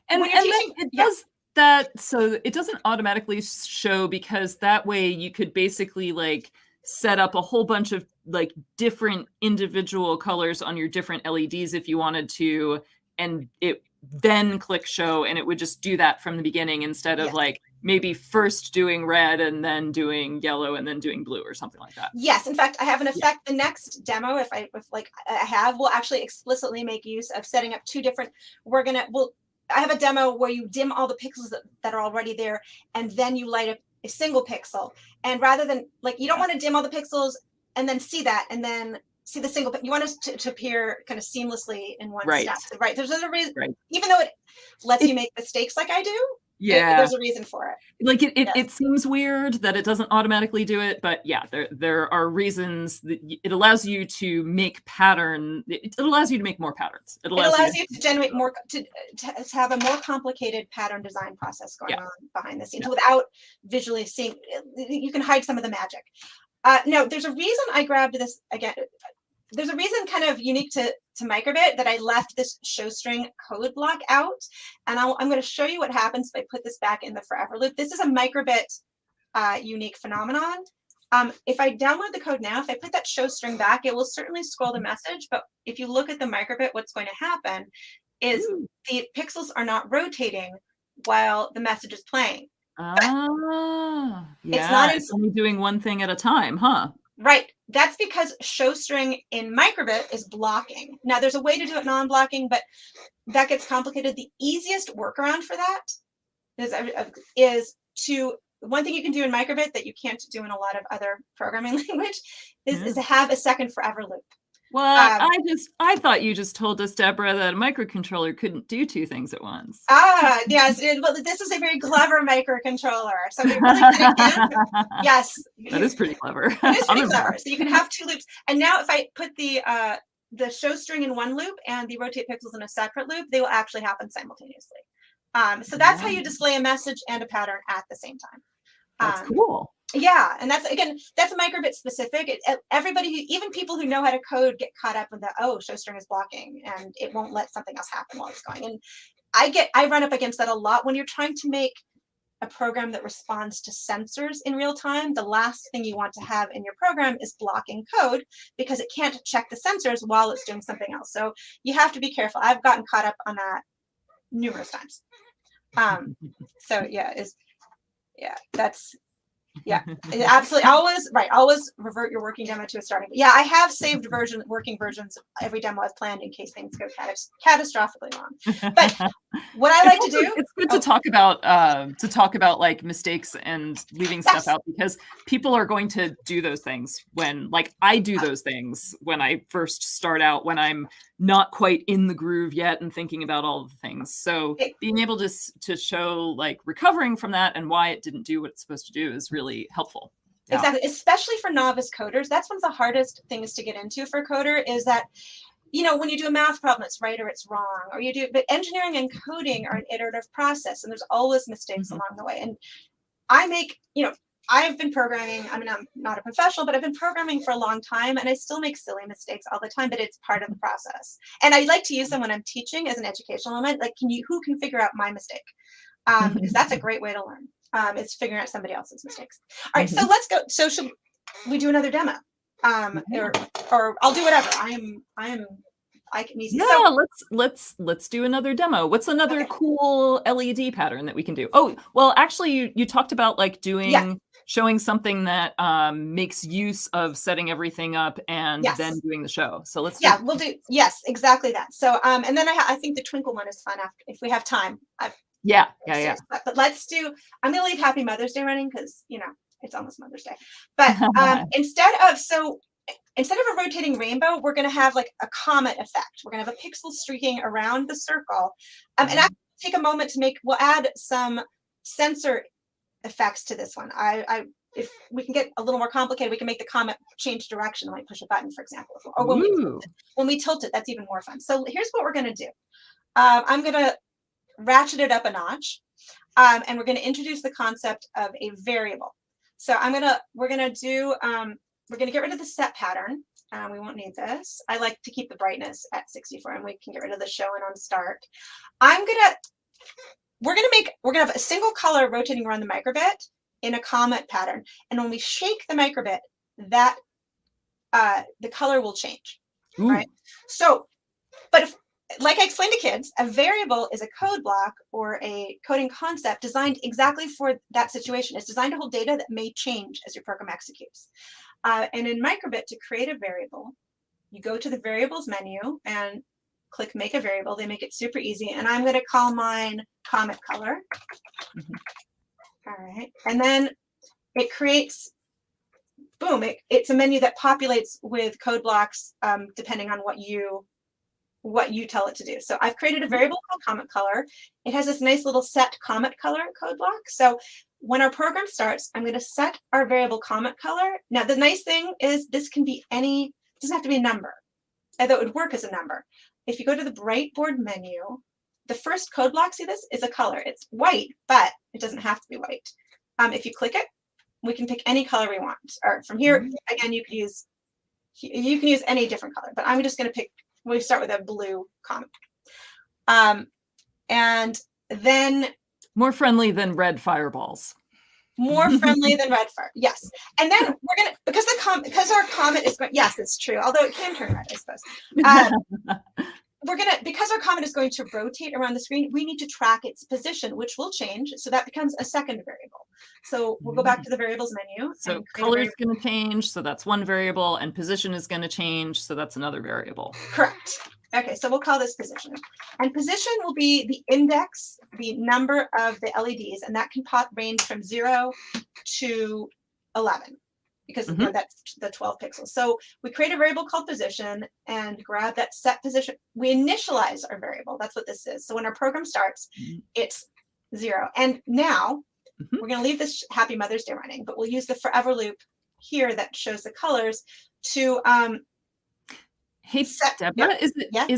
and teaching, it does that, so it doesn't automatically show, because that way you could basically like set up a whole bunch of like different individual colors on your different LEDs if you wanted to, and it then click show, and it would just do that from the beginning instead of like maybe first doing red and then doing yellow and then doing blue or something like that. Yes, in fact, I have an effect. The next demo, if I have, will actually explicitly make use of setting up two different. I have a demo where you dim all the pixels that are already there, and then you light up a single pixel. And rather than like, you don't want to dim all the pixels and then see that, and then see the single, you want it to appear kind of seamlessly in one step. Right. There's a reason, even though it lets you make mistakes like I do. There's a reason for it. Like it seems weird that it doesn't automatically do it, but yeah, there are reasons that it allows you to make pattern. It allows you to make more patterns. It allows you to generate more, to have a more complicated pattern design process going on behind the scenes without visually seeing. You can hide some of the magic. No, there's a reason I grabbed this again. There's a reason kind of unique to Microbit that I left this show string code block out. And I'm going to show you what happens if I put this back in the forever loop. This is a Microbit unique phenomenon. If I download the code now, if I put that show string back, it will certainly scroll the message. But if you look at the Microbit, what's going to happen is the pixels are not rotating while the message is playing. It's only doing one thing at a time, huh? Right. That's because show string in Microbit is blocking. Now, there's a way to do it non-blocking, but that gets complicated. The easiest workaround for that is to, one thing you can do in Microbit that you can't do in a lot of other programming language is to have a second forever loop. Well, I thought you just told us, Debra, that a microcontroller couldn't do two things at once. Yes. Well, this is a very clever microcontroller. So we really can. Yes. That is pretty clever. It is pretty clever. So you can have two loops. And now if I put the show string in one loop and the rotate pixels in a separate loop, they will actually happen simultaneously. So that's how you display a message and a pattern at the same time. That's cool. Yeah, and that's Microbit specific. Everybody, even people who know how to code, get caught up in the show string is blocking and it won't let something else happen while it's going. And I run up against that a lot when you're trying to make a program that responds to sensors in real time. The last thing you want to have in your program is blocking code because it can't check the sensors while it's doing something else. So you have to be careful. I've gotten caught up on that numerous times. So that's. Yeah, absolutely. Always revert your working demo to a starting. Yeah, I have saved working versions of every demo I've planned in case things go catastrophically wrong. But what I like to do, it's good to talk about like mistakes and leaving stuff out, because people are going to do those things when, like, I do those things when I first start out, when I'm not quite in the groove yet and thinking about all of the things. So being able to show like recovering from that and why it didn't do what it's supposed to do is really helpful. Yeah. Exactly, especially for novice coders. That's one of the hardest things to get into for a coder, is that, when you do a math problem, it's right or it's wrong, but engineering and coding are an iterative process, and there's always mistakes along the way. And I've been programming. I mean, I'm not a professional, but I've been programming for a long time, and I still make silly mistakes all the time, but it's part of the process. And I like to use them when I'm teaching as an educational element. Like, who can figure out my mistake? Because that's a great way to learn. It's figuring out somebody else's mistakes. All right, so let's go. So should we do another demo? Or I'll do whatever. I can easy. Yeah, let's do another demo. What's another cool LED pattern that we can do? Oh, well, actually, you talked about like showing something that makes use of setting everything up and then doing the show. So let's we'll do exactly that. So and then I think the Twinkle one is fun if we have time. Yeah. But let's do. I'm gonna leave Happy Mother's Day running because it's almost Mother's Day. But instead of a rotating rainbow, we're going to have like a comet effect. We're going to have a pixel streaking around the circle. And I take a moment to we'll add some sensor effects to this one. I if we can get a little more complicated, we can make the comet change direction when we push a button, for example, or when we tilt it, that's even more fun. So here's what we're going to do. I'm going to ratchet it up a notch, and we're going to introduce the concept of a variable. So we're going to get rid of the set pattern. We won't need this. I like to keep the brightness at 64, and we can get rid of the show and on start. We're gonna have a single color rotating around the microbit in a comet pattern, and when we shake the microbit, that the color will change. Right? So, but if, like I explained to kids, a variable is a code block or a coding concept designed exactly for that situation. It's designed to hold data that may change as your program executes. And in microbit, to create a variable, you go to the variables menu and click make a variable. They make it super easy, and I'm going to call mine comet color. All right, and then it creates, boom, it's a menu that populates with code blocks depending on what you tell it to do. So I've created a variable called comet color. It has this nice little set comet color code block. So when our program starts, I'm going to set our variable comet color. Now the nice thing is this can be it doesn't have to be a number, although it would work as a number. If you go to the Brightboard menu, the first code block, see this, is a color. It's white, but it doesn't have to be white. If you click it, we can pick any color we want. Or from here, again, you can use any different color, but I'm just going to pick, we start with a blue comet. And then more friendly than red fireballs. More friendly than red fire, yes. And then we're gonna, because our comet is going, yes, it's true, although it can turn red, I suppose. Because our comet is going to rotate around the screen, we need to track its position, which will change. So that becomes a second variable. So we'll go back to the variables menu. So color is going to change, so that's one variable, and position is going to change, so that's another variable. Correct. Okay, so we'll call this position. And position will be the index, the number of the LEDs, and that can range from 0 to 11, because that's the 12 pixels. So we create a variable called position and grab that set position. We initialize our variable. That's what this is. So when our program starts, it's 0. And now we're going to leave this Happy Mother's Day running, but we'll use the forever loop here that shows the colors to hey, Debra, is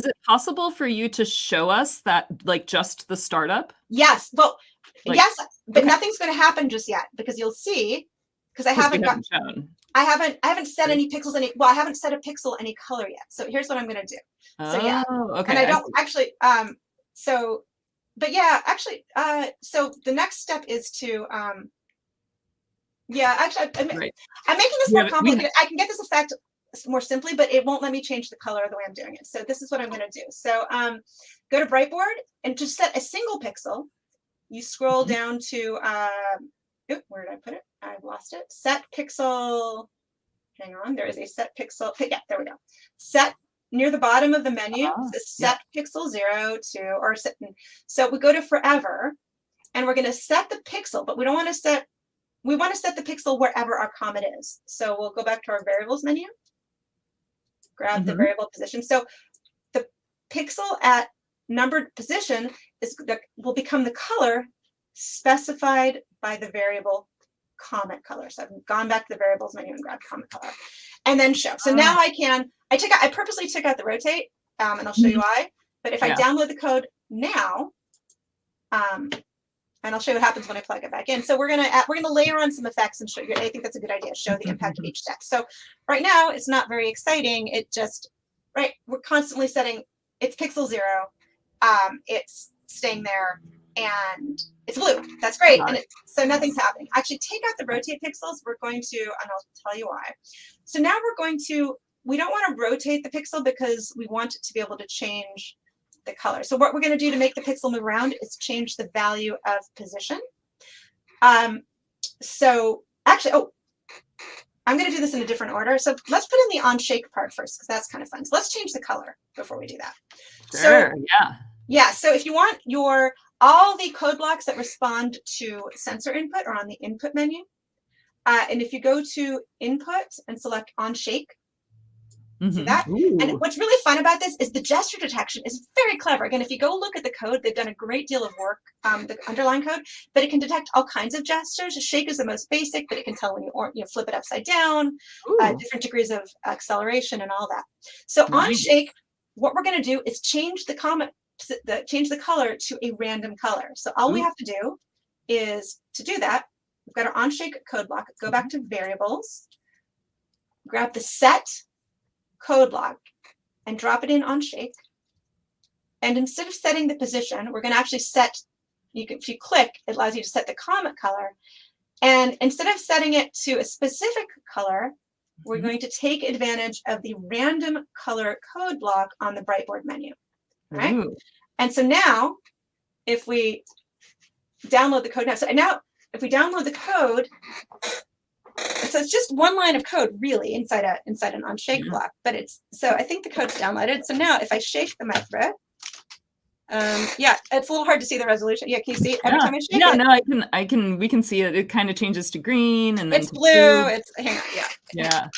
it possible for you to show us that, like, just the startup? Yes. Well, yes, but nothing's going to happen just yet, because you'll see, because I haven't shown. I haven't set any pixels I haven't set a pixel any color yet. So here's what I'm going to do. So yeah. Okay. And I don't actually so the next step is to I'm making this more complicated. I can get this effect more simply, but it won't let me change the color the way I'm doing it. So this is what I'm going to do. So go to Brightboard and just set a single pixel. You scroll down to where did I put it? I've lost it. Set pixel. Hang on. There is a set pixel. Yeah, there we go. Set near the bottom of the menu. Set pixel 0 to, or set. So we go to forever, and we're going to set the pixel, but we don't want to set. We want to set the pixel wherever our comet is. So we'll go back to our variables menu. Grab the variable position. So the pixel at numbered position will become the color specified by the variable comet color. So I've gone back to the variables menu and grabbed comet color, and then show. So now I purposely took out the rotate, and I'll show you why. But if I download the code now, and I'll show you what happens when I plug it back in. So we're gonna layer on some effects and show you. I think that's a good idea. Show the impact of each step. So right now it's not very exciting. It just we're constantly setting. It's pixel 0. It's staying there, and it's blue. That's great. And so nothing's happening. Actually, take out the rotate pixels. We're going to, and I'll tell you why. So now we don't want to rotate the pixel because we want it to be able to change the color. So what we're going to do to make the pixel move around is change the value of position. So actually, I'm going to do this in a different order. So let's put in the on shake part first, because that's kind of fun. So let's change the color before we do that. Sure, yeah. So if you want all the code blocks that respond to sensor input are on the input menu. And if you go to input and select on shake, See that? And what's really fun about this is the gesture detection is very clever. Again, if you go look at the code, they've done a great deal of work, the underlying code, but it can detect all kinds of gestures. Shake is the most basic, but it can tell when you flip it upside down, different degrees of acceleration and all that. So on shake, what we're going to do is change the color to a random color. So all we have to do is to do that, we've got our on shake code block, go back to variables, grab the set code block and drop it in on shake. And instead of setting the position, we're going to actually set, if you click, it allows you to set the comet color. And instead of setting it to a specific color, we're going to take advantage of the random color code block on the Brightboard menu. Right? And so now, if we download the code now, if we download the code, so it's just one line of code really inside an on shake block, but so I think the code's downloaded. So now if I shake the micro, yeah, it's a little hard to see the resolution. Yeah, can you see it every time I shake it? No, we can see it. It kind of changes to green and then it's blue. Hang on, yeah. Yeah.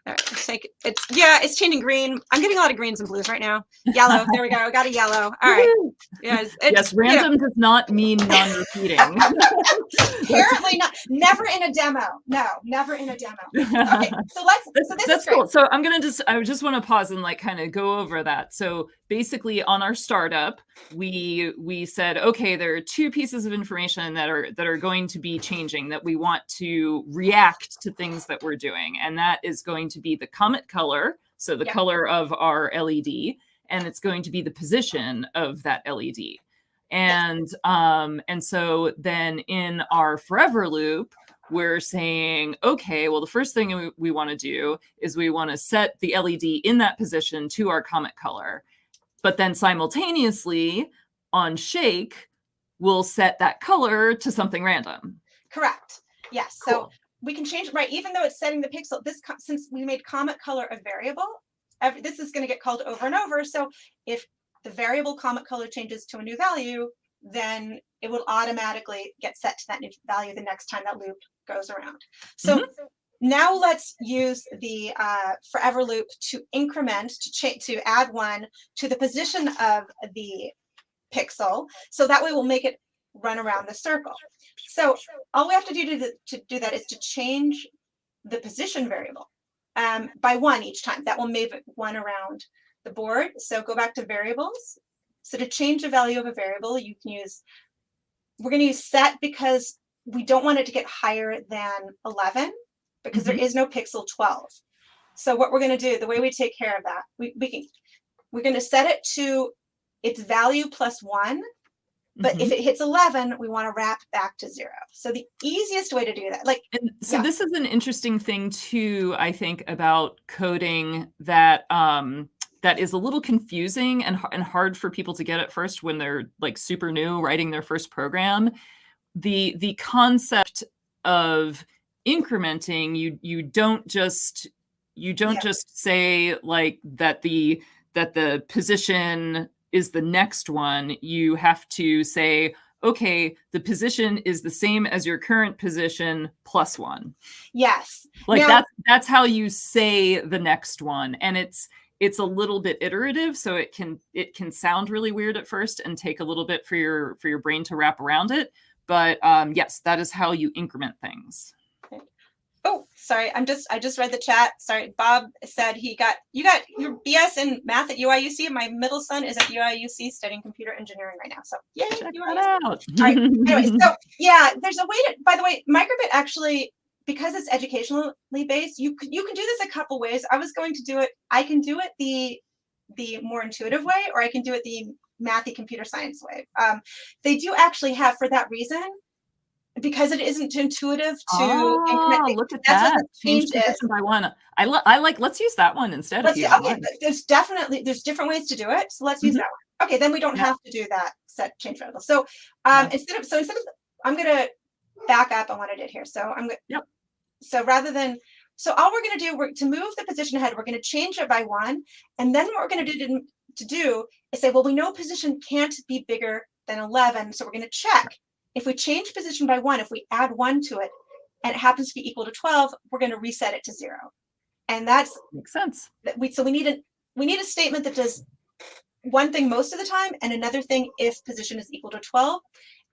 All right, let's take it. It's changing green. I'm getting a lot of greens and blues right now. Yellow. There we go. I got a yellow. All right. Yes, random does not mean non-repeating. Apparently not. Never in a demo. No, never in a demo. Okay, so this is great. Cool. So I just want to pause and kind of go over that. So basically on our startup, we said, okay, there are two pieces of information that are going to be changing that we want to react to things that we're doing. And that is going to be the comet color, so the color of our LED, and it's going to be the position of that LED. And so then in our forever loop, we're saying, okay, well, the first thing we want to do is we want to set the LED in that position to our comet color. But then simultaneously on shake, we'll set that color to something random. Correct. Yes. Cool. So we can change, right, even though it's setting the pixel, since we made comet color a variable, this is going to get called over and over. So if the variable comet color changes to a new value, then it will automatically get set to that new value the next time that loop goes around. So now let's use the forever loop to increment, to add 1 to the position of the pixel. So that way we'll make it run around the circle. So all we have to do to do that is to change the position variable by 1 each time. That will move it 1 around the board. So go back to variables. So to change the value of a variable, you can use, we're going to use set because we don't want it to get higher than 11 because there is no pixel 12. So what we're going to do, the way we take care of that, we're going to set it to its value plus 1. But if it hits 11, we want to wrap back to 0. So the easiest way to do that, this is an interesting thing too, I think, about coding that that is a little confusing and hard for people to get at first when they're super new writing their first program. The concept of incrementing, you don't just say that the position is the next one. You have to say, okay, the position is the same as your current position plus 1. Yes. That's how you say the next one. And it's a little bit iterative, so it can sound really weird at first and take a little bit for your brain to wrap around it. But yes, that is how you increment things. Oh, sorry. I just read the chat. Sorry. Bob said you got your BS in math at UIUC. My middle son is at UIUC studying computer engineering right now. So yay, check that out. All right. Anyway, so yeah, there's a way to, by the way, Microbit actually, because it's educationally based, you can do this a couple ways. I can do it the more intuitive way, or I can do it the mathy computer science way. They do actually have, for that reason, because it isn't intuitive to increment. Look at that. Change position by 1. I like, let's use that one instead. There's different ways to do it. So let's use that one. Okay, then we don't have to do that set change variable. So instead of I'm gonna back up on what I did here. So so all we're gonna do, to move the position ahead, we're gonna change it by 1. And then what we're gonna do is say, well, we know position can't be bigger than 11. So we're gonna check. If we change position by 1, if we add 1 to it, and it happens to be equal to 12, we're going to reset it to 0. And that's Makes sense. so we need a statement that does one thing most of the time and another thing if position is equal to 12.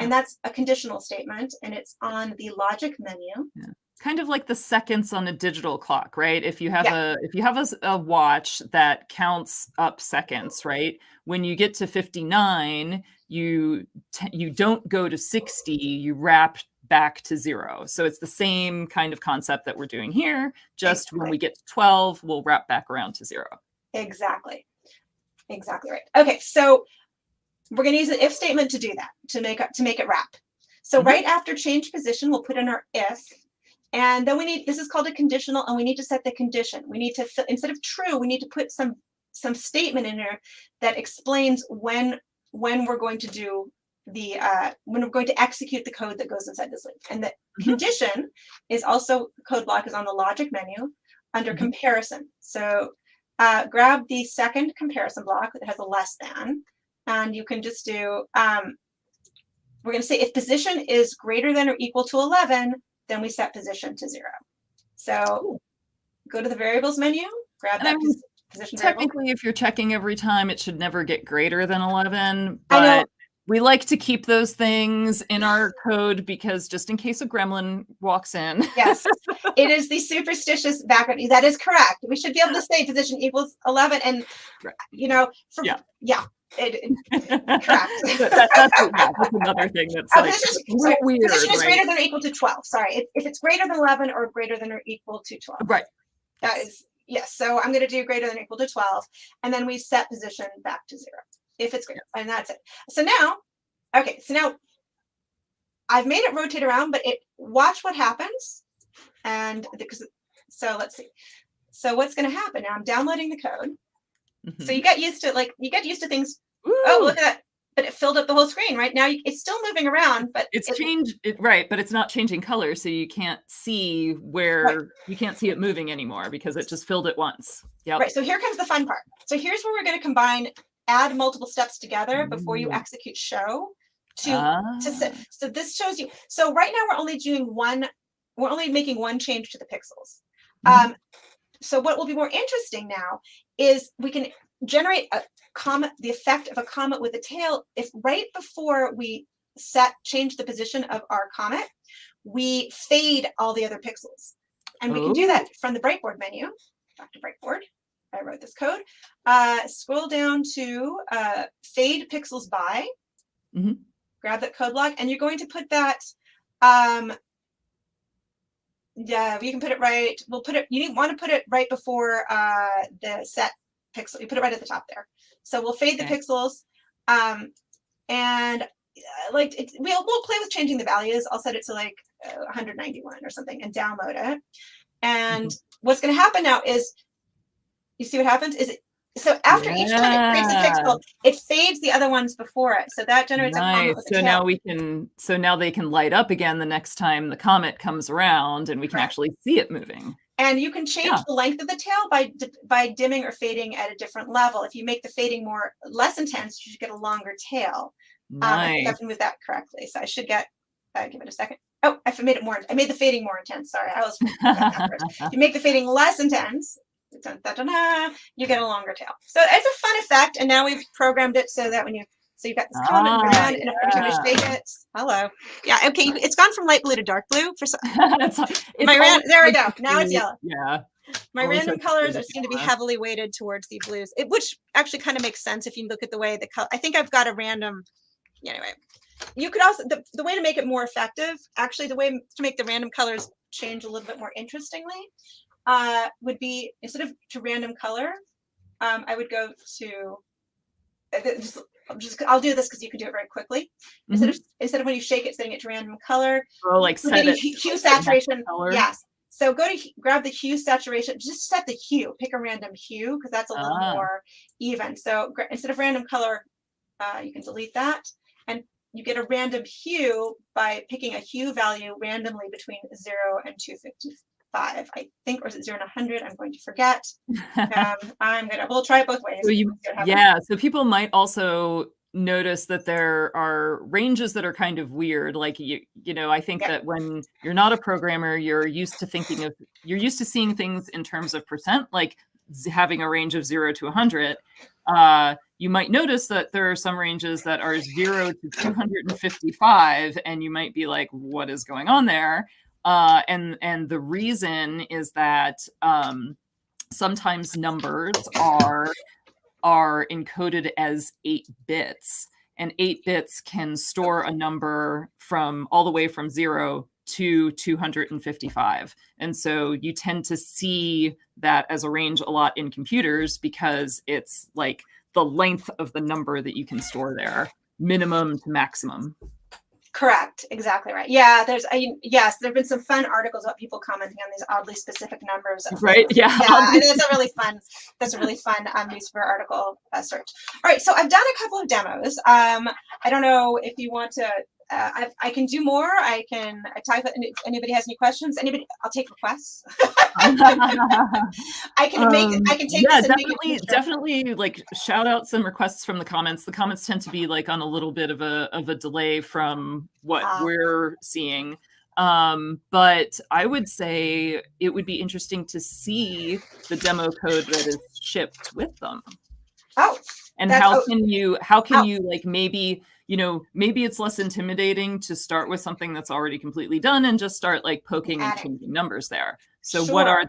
And that's a conditional statement, and it's on the logic menu. Yeah. Kind of like the seconds on a digital clock, right? If you have a watch that counts up seconds, right? When you get to 59, you don't go to 60, you wrap back to 0. So it's the same kind of concept that we're doing here. Just when we get to 12, we'll wrap back around to 0. Exactly right. Okay, so we're going to use an if statement to do that, to make it wrap. So right after change position, we'll put in our if, and then this is called a conditional, and we need to set the condition. We need to, instead of true, we need to put some statement in there that explains when we're going to do when we're going to execute the code that goes inside this loop. And the condition is also, code block is on the logic menu under comparison. So grab the second comparison block that has a less than, and you can just do, we're going to say if position is greater than or equal to 11, then we set position to 0. So go to the variables menu, grab that position variable. Technically, if you're checking every time, it should never get greater than 11, but we like to keep those things in our code because just in case a gremlin walks in. Yes, it is the superstitious background. That is correct. We should be able to say position equals 11, and correct. That's another thing that's weird. Position is greater than or equal to 12. Sorry, if it's greater than 11 or greater than or equal to 12. Right. That is, yes. So I'm going to do greater than or equal to 12, and then we set position back to 0 if it's greater, and that's it. So now, I've made it rotate around, but watch what happens, and so let's see. So what's going to happen now? I'm downloading the code. So you get used to things. Ooh. Oh, look at that! But it filled up the whole screen. Right now, it's still moving around, but it's changed. Right, but it's not changing color, so you can't see where you can't see it moving anymore because it just filled it once. Yep. Right. So here comes the fun part. So here's where we're going to add multiple steps together before you execute show. So this shows you. So right now we're only making one change to the pixels. So what will be more interesting now is we can generate a comet, the effect of a comet with a tail, if right before we change the position of our comet, we fade all the other pixels. And we can do that from the Brightboard menu. Back to Brightboard. I wrote this code. Scroll down to fade pixels by. Grab that code block, and you're going to put that. Yeah, you can put it right. You want to put it right before the set pixel. You put it right at the top there. So we'll fade the pixels, and we'll play with changing the values. I'll set it to like 191 or something, and download it. And what's going to happen now is, you see what happens is so after each time it creates a pixel, it fades the other ones before it. So that generates a comet with a tail. So now they can light up again the next time the comet comes around, and we can actually see it moving. And you can change the length of the tail by dimming or fading at a different level. If you make the fading less intense, you should get a longer tail. I think I have to move that correctly. So I should give it a second. Oh, I made the fading more intense. Sorry, I was. You make the fading less intense. You get a longer tail. So it's a fun effect, and now we've programmed it so that you've got this comet around, and every time you shake it, okay, it's gone from light blue to dark blue for some. There we go. Now it's yellow. Yeah. My random colors seem to be heavily weighted towards the blues, which actually kind of makes sense if you look at the way the color. I think I've got a random. Anyway, you could also the way to make it more effective. Actually, the way to make the random colors change a little bit more interestingly. Would be instead of to random color, I would go to I'll do this because you can do it very quickly. Instead of when you shake it, setting it to random color. Oh, like set it hue saturation. Yes. So grab the hue saturation. Just set the hue. Pick a random hue because that's a little more even. So instead of random color, you can delete that, and you get a random hue by picking a hue value randomly between 0 and 255. I think, or is it 0 and 100? I'm going to forget. We'll try it both ways. So so people might also notice that there are ranges that are kind of weird. Like I think that when you're not a programmer, you're used to seeing things in terms of percent, like having a range of 0 to 100. You might notice that there are some ranges that are 0 to 255, and you might be like, what is going on there? And the reason is that sometimes numbers are encoded as 8 bits, and 8 bits can store a number from all the way from 0 to 255. And so you tend to see that as a range a lot in computers because it's like the length of the number that you can store there, minimum to maximum. Correct. Exactly right. Yeah. Yes, there've been some fun articles about people commenting on these oddly specific numbers. Right. Yeah. Yeah. And that's a really fun use for article search. All right. So I've done a couple of demos. I don't know if you want to. I can do more. I type it. And if anybody has any questions, I'll take requests. I can take this and definitely like shout out some requests from the comments. The comments tend to be like on a little bit of a delay from what we're seeing. But I would say it would be interesting to see the demo code that is shipped with them. And how can you like maybe it's less intimidating to start with something that's already completely done and just start like poking and changing numbers there. So what are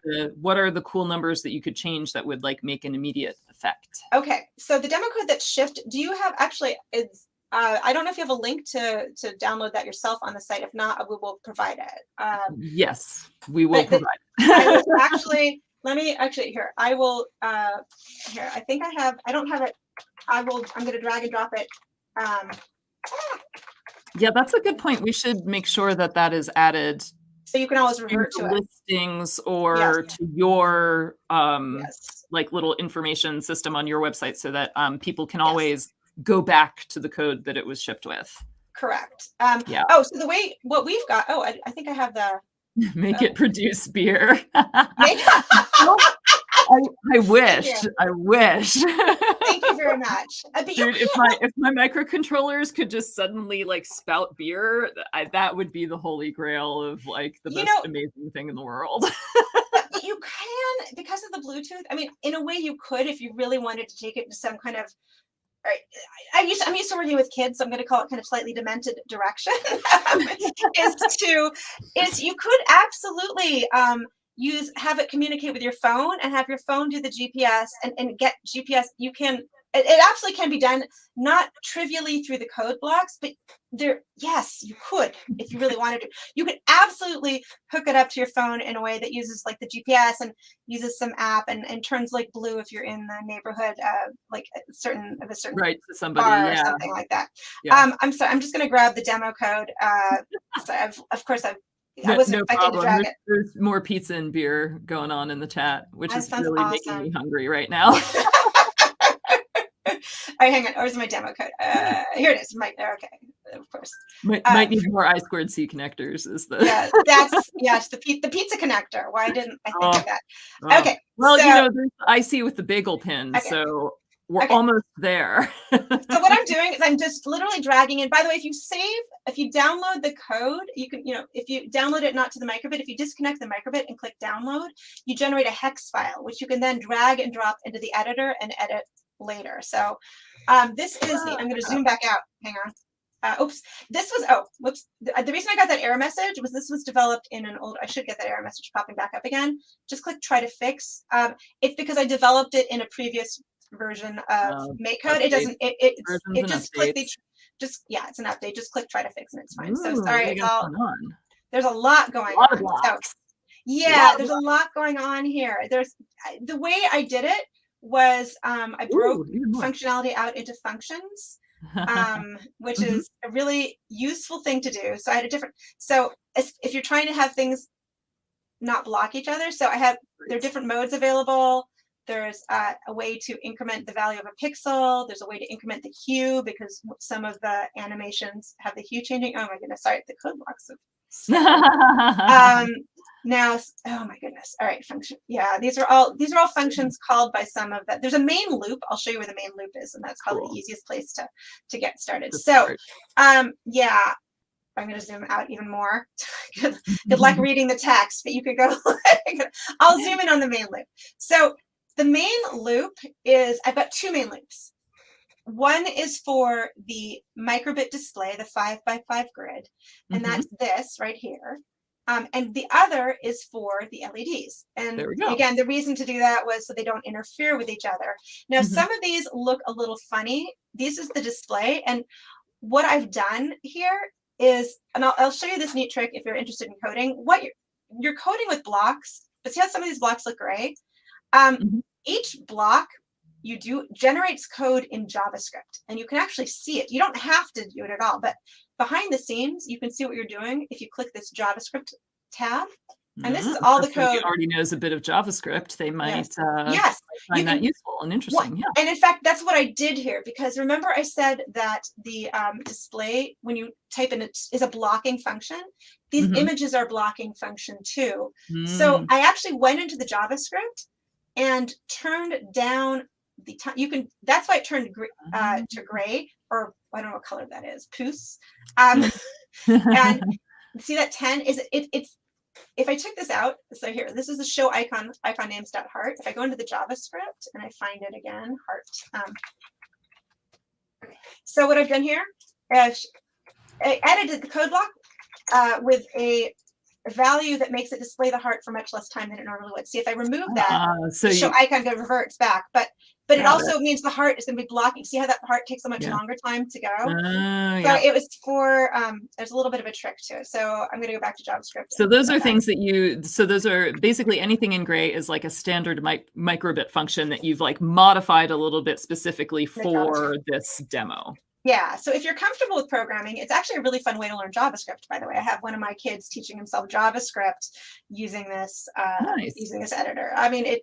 the cool numbers that you could change that would like make an immediate effect? Okay. So the demo code that's shipped, do you have I don't know if you have a link to download that yourself on the site. If not, we will provide it. Yes, we will provide it. Let me here. I will here. I think I don't have it. I'm going to drag and drop it. Yeah, that's a good point. We should make sure that is added. So you can always revert to listings or to your like little information system on your website so that people can always go back to the code that it was shipped with. Correct. Oh, so what we've got. Oh, I think I have the. Make it produce beer. I wish. Thank you very much. Dude, if my microcontrollers could just suddenly like spout beer, that would be the holy grail of like the most amazing thing in the world. You can, because of the Bluetooth. I mean, in a way, you could if you really wanted to take it to some kind of. I'm used to working with kids, so I'm going to call it kind of slightly demented direction. is you could absolutely have it communicate with your phone and have your phone do the GPS and get GPS. It absolutely can be done, not trivially through the code blocks, but yes, you could, if you really wanted to. You could absolutely hook it up to your phone in a way that uses like the GPS and uses some app and turns like blue if you're in the neighborhood, like a certain right to somebody, bar or something like that. Yeah. I'm sorry, I'm just going to grab the demo code. So I wasn't expecting to drag it. There's more pizza and beer going on in the chat, which is really making me hungry right now. All right, hang on. Where's my demo code? Here it is. Okay, of course. Might need more I2C connectors. Is the the pizza connector. Why didn't I think of that? Okay. Well, there's IC with the bagel pin, so we're almost there. So what I'm doing is I'm just literally dragging in. By the way, if you download the code, you can, if you download it not to the microbit, if you disconnect the microbit and click download, you generate a hex file, which you can then drag and drop into the editor and edit later. So this is I'm going to zoom back out. Hang on. Whoops. The reason I got that error message was this was developed in an old. I should get that error message popping back up again. Just click try to fix. It's because I developed it in a previous version of MakeCode. It doesn't. It just click the. It's an update. Just click try to fix and it's fine. So sorry. There's a lot going on. There's a lot going on here. There's the way I did it was I broke functionality out into functions, which is a really useful thing to do. So I had so if you're trying to have things not block each other, so there are different modes available. There's a way to increment the value of a pixel. There's a way to increment the hue because some of the animations have the hue changing. Oh my goodness, sorry, the code blocks. Now, oh my goodness. All right, function. Yeah, these are all functions called by some of that. There's a main loop. I'll show you where the main loop is, and that's probably the easiest place to get started. So, yeah, I'm going to zoom out even more. Good luck reading the text, but you could go. I'll zoom in on the main loop. So the main loop is, I've got two main loops. One is for the microbit display, the 5x5 grid, and that's this right here. And the other is for the LEDs. And again, the reason to do that was so they don't interfere with each other. Now, some of these look a little funny. This is the display. And what I've done here is, and I'll show you this neat trick if you're interested in coding. What you're coding with blocks, but see how some of these blocks look gray? Each block you do generates code in JavaScript, and you can actually see it. You don't have to do it at all, but behind the scenes, you can see what you're doing if you click this JavaScript tab. And this is all the code. Who already knows a bit of JavaScript, they might find that useful and interesting. Well, and in fact, that's what I did here, because remember I said that the display, when you type in it, is a blocking function. These images are blocking function too. So I actually went into the JavaScript and turned down the time. You can. That's why it turned to gray, or I don't know what color that is. Puce. And see that 10 is it's. If I took this out, so here, this is the show icon names.heart. If I go into the JavaScript and I find it again, heart. So what I've done here is I edited the code block with a value that makes it display the heart for much less time than it normally would. See, if I remove that, the show icon reverts back, but it also means the heart is going to be blocking. See how that heart takes so much longer time to go? So it was for, there's a little bit of a trick to it. So I'm going to go back to JavaScript. So those are things that so those are basically anything in gray is like a standard microbit function that you've like modified a little bit specifically for this demo. Yeah, so if you're comfortable with programming, it's actually a really fun way to learn JavaScript, by the way. I have one of my kids teaching himself JavaScript using this editor. I mean,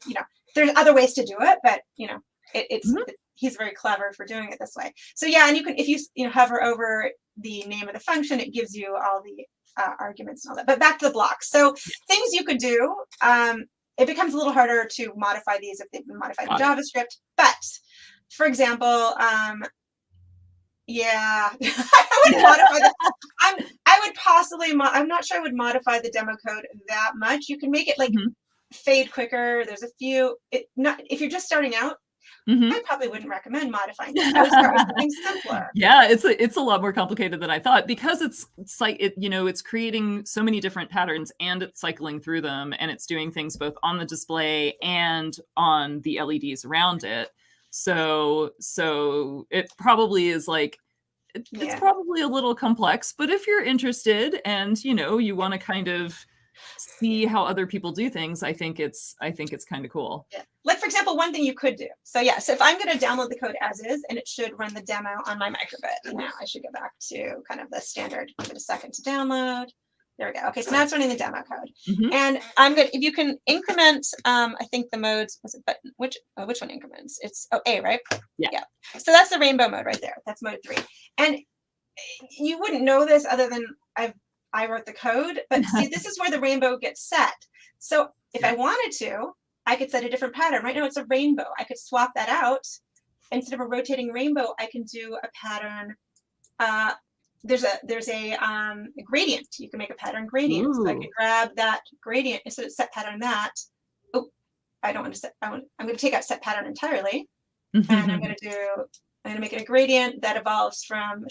there's other ways to do it, but he's very clever for doing it this way. So yeah, and you can, if you hover over the name of the function, it gives you all the arguments and all that. But back to the blocks. So things you could do, it becomes a little harder to modify these if they've been modified in JavaScript. But for example, yeah, I would modify that. I would possibly, I'm not sure I would modify the demo code that much. You can make it like fade quicker. There's a few, if you're just starting out, I probably wouldn't recommend modifying it. I would start with something simpler. Yeah, it's a lot more complicated than I thought, because it's like it's creating so many different patterns and it's cycling through them and it's doing things both on the display and on the LEDs around it. So it probably is like, it's probably a little complex, but if you're interested and, you want to kind of see how other people do things, I think it's kind of cool. Yeah. Like, for example, one thing you could do. So yeah, so if I'm going to download the code as is, and it should run the demo on my microbit. Now I should go back to kind of the standard. Give it a second to download. There we go. Okay, so now it's running the demo code. And I'm good. If you can increment, I think the modes, was it button? Which one increments? It's A, right? Yeah. So that's the rainbow mode right there. That's mode 3. And you wouldn't know this other than I wrote the code, but see, this is where the rainbow gets set. So if I wanted to, I could set a different pattern. Right now it's a rainbow. I could swap that out. Instead of a rotating rainbow, I can do a pattern. There's a gradient. You can make a pattern gradient. So I can grab that gradient instead of set pattern that. Oh, I don't want to set. I'm going to take out set pattern entirely, and I'm going to make it a gradient that evolves from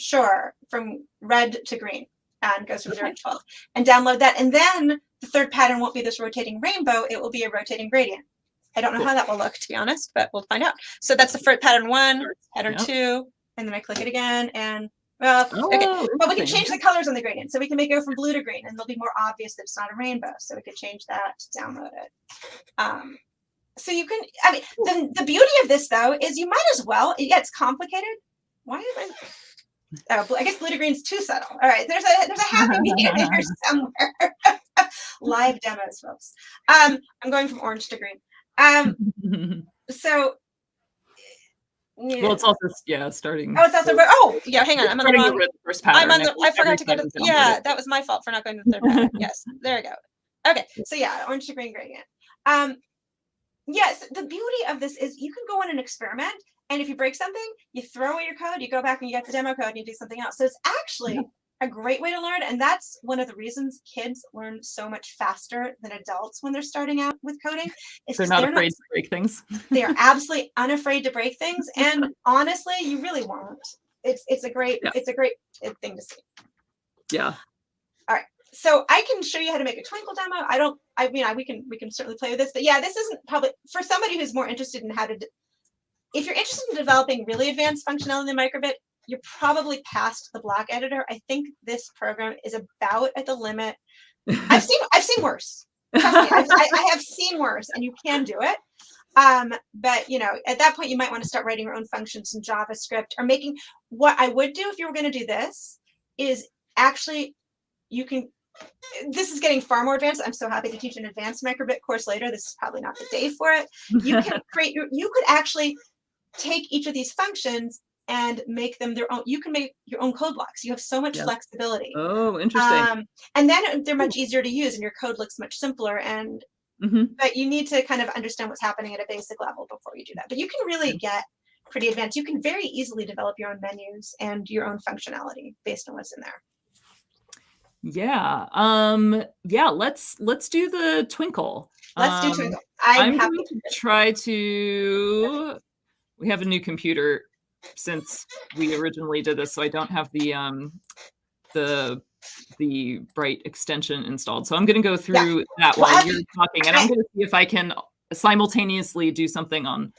red to green and goes from 0 to 12, and download that. And then the third pattern won't be this rotating rainbow. It will be a rotating gradient. I don't know how that will look, to be honest, but we'll find out. So that's the first pattern 1, pattern 2, and then I click it again and. Well, okay, but we can change the colors on the gradient. So we can make it go from blue to green, and it'll be more obvious that it's not a rainbow. So we could change that, download it. So you can, I mean, the beauty of this, though, is you might as well, it's complicated. Why am I guess blue to green is too subtle. All right, there's a happy medium in here somewhere. Live demos, folks. I'm going from orange to green. So. Yeah. Well, it's also starting. Oh, it's also hang on. I'm on the wrong. First pattern. I forgot to go to. Yeah, that was my fault for not going to the third pattern. Yes, there we go. Okay, so yeah, orange to green gradient. Yes, the beauty of this is you can go on an experiment, and if you break something, you throw away your code, you go back and you get the demo code and you do something else. So it's actually a great way to learn, and that's one of the reasons kids learn so much faster than adults when they're starting out with coding. They're not afraid to break things. They are absolutely unafraid to break things, and honestly, you really won't. It's a great thing to see. Yeah. All right. So I can show you how to make a Twinkle demo. We can certainly play with this, but yeah, this isn't probably for somebody who's more interested in how to. If you're interested in developing really advanced functionality in the microbit, you're probably past the block editor. I think this program is about at the limit. I've seen worse. Trust me, I have seen worse, and you can do it. But at that point, you might want to start writing your own functions in JavaScript or making. What I would do if you were going to do this is actually this is getting far more advanced. I'm so happy to teach an advanced microbit course later. This is probably not the day for it. You can you could actually take each of these functions and make them their own. You can make your own code blocks. You have so much flexibility. Oh, interesting. And then they're much easier to use and your code looks much simpler. And but you need to kind of understand what's happening at a basic level before you do that. But you can really get pretty advanced. You can very easily develop your own menus and your own functionality based on what's in there. Yeah. Let's do the Twinkle. Let's do Twinkle. I'm going to try to. We have a new computer since we originally did this, so I don't have the Bright extension installed. So I'm going to go through that while you're talking, and I'm going to see if I can simultaneously do something on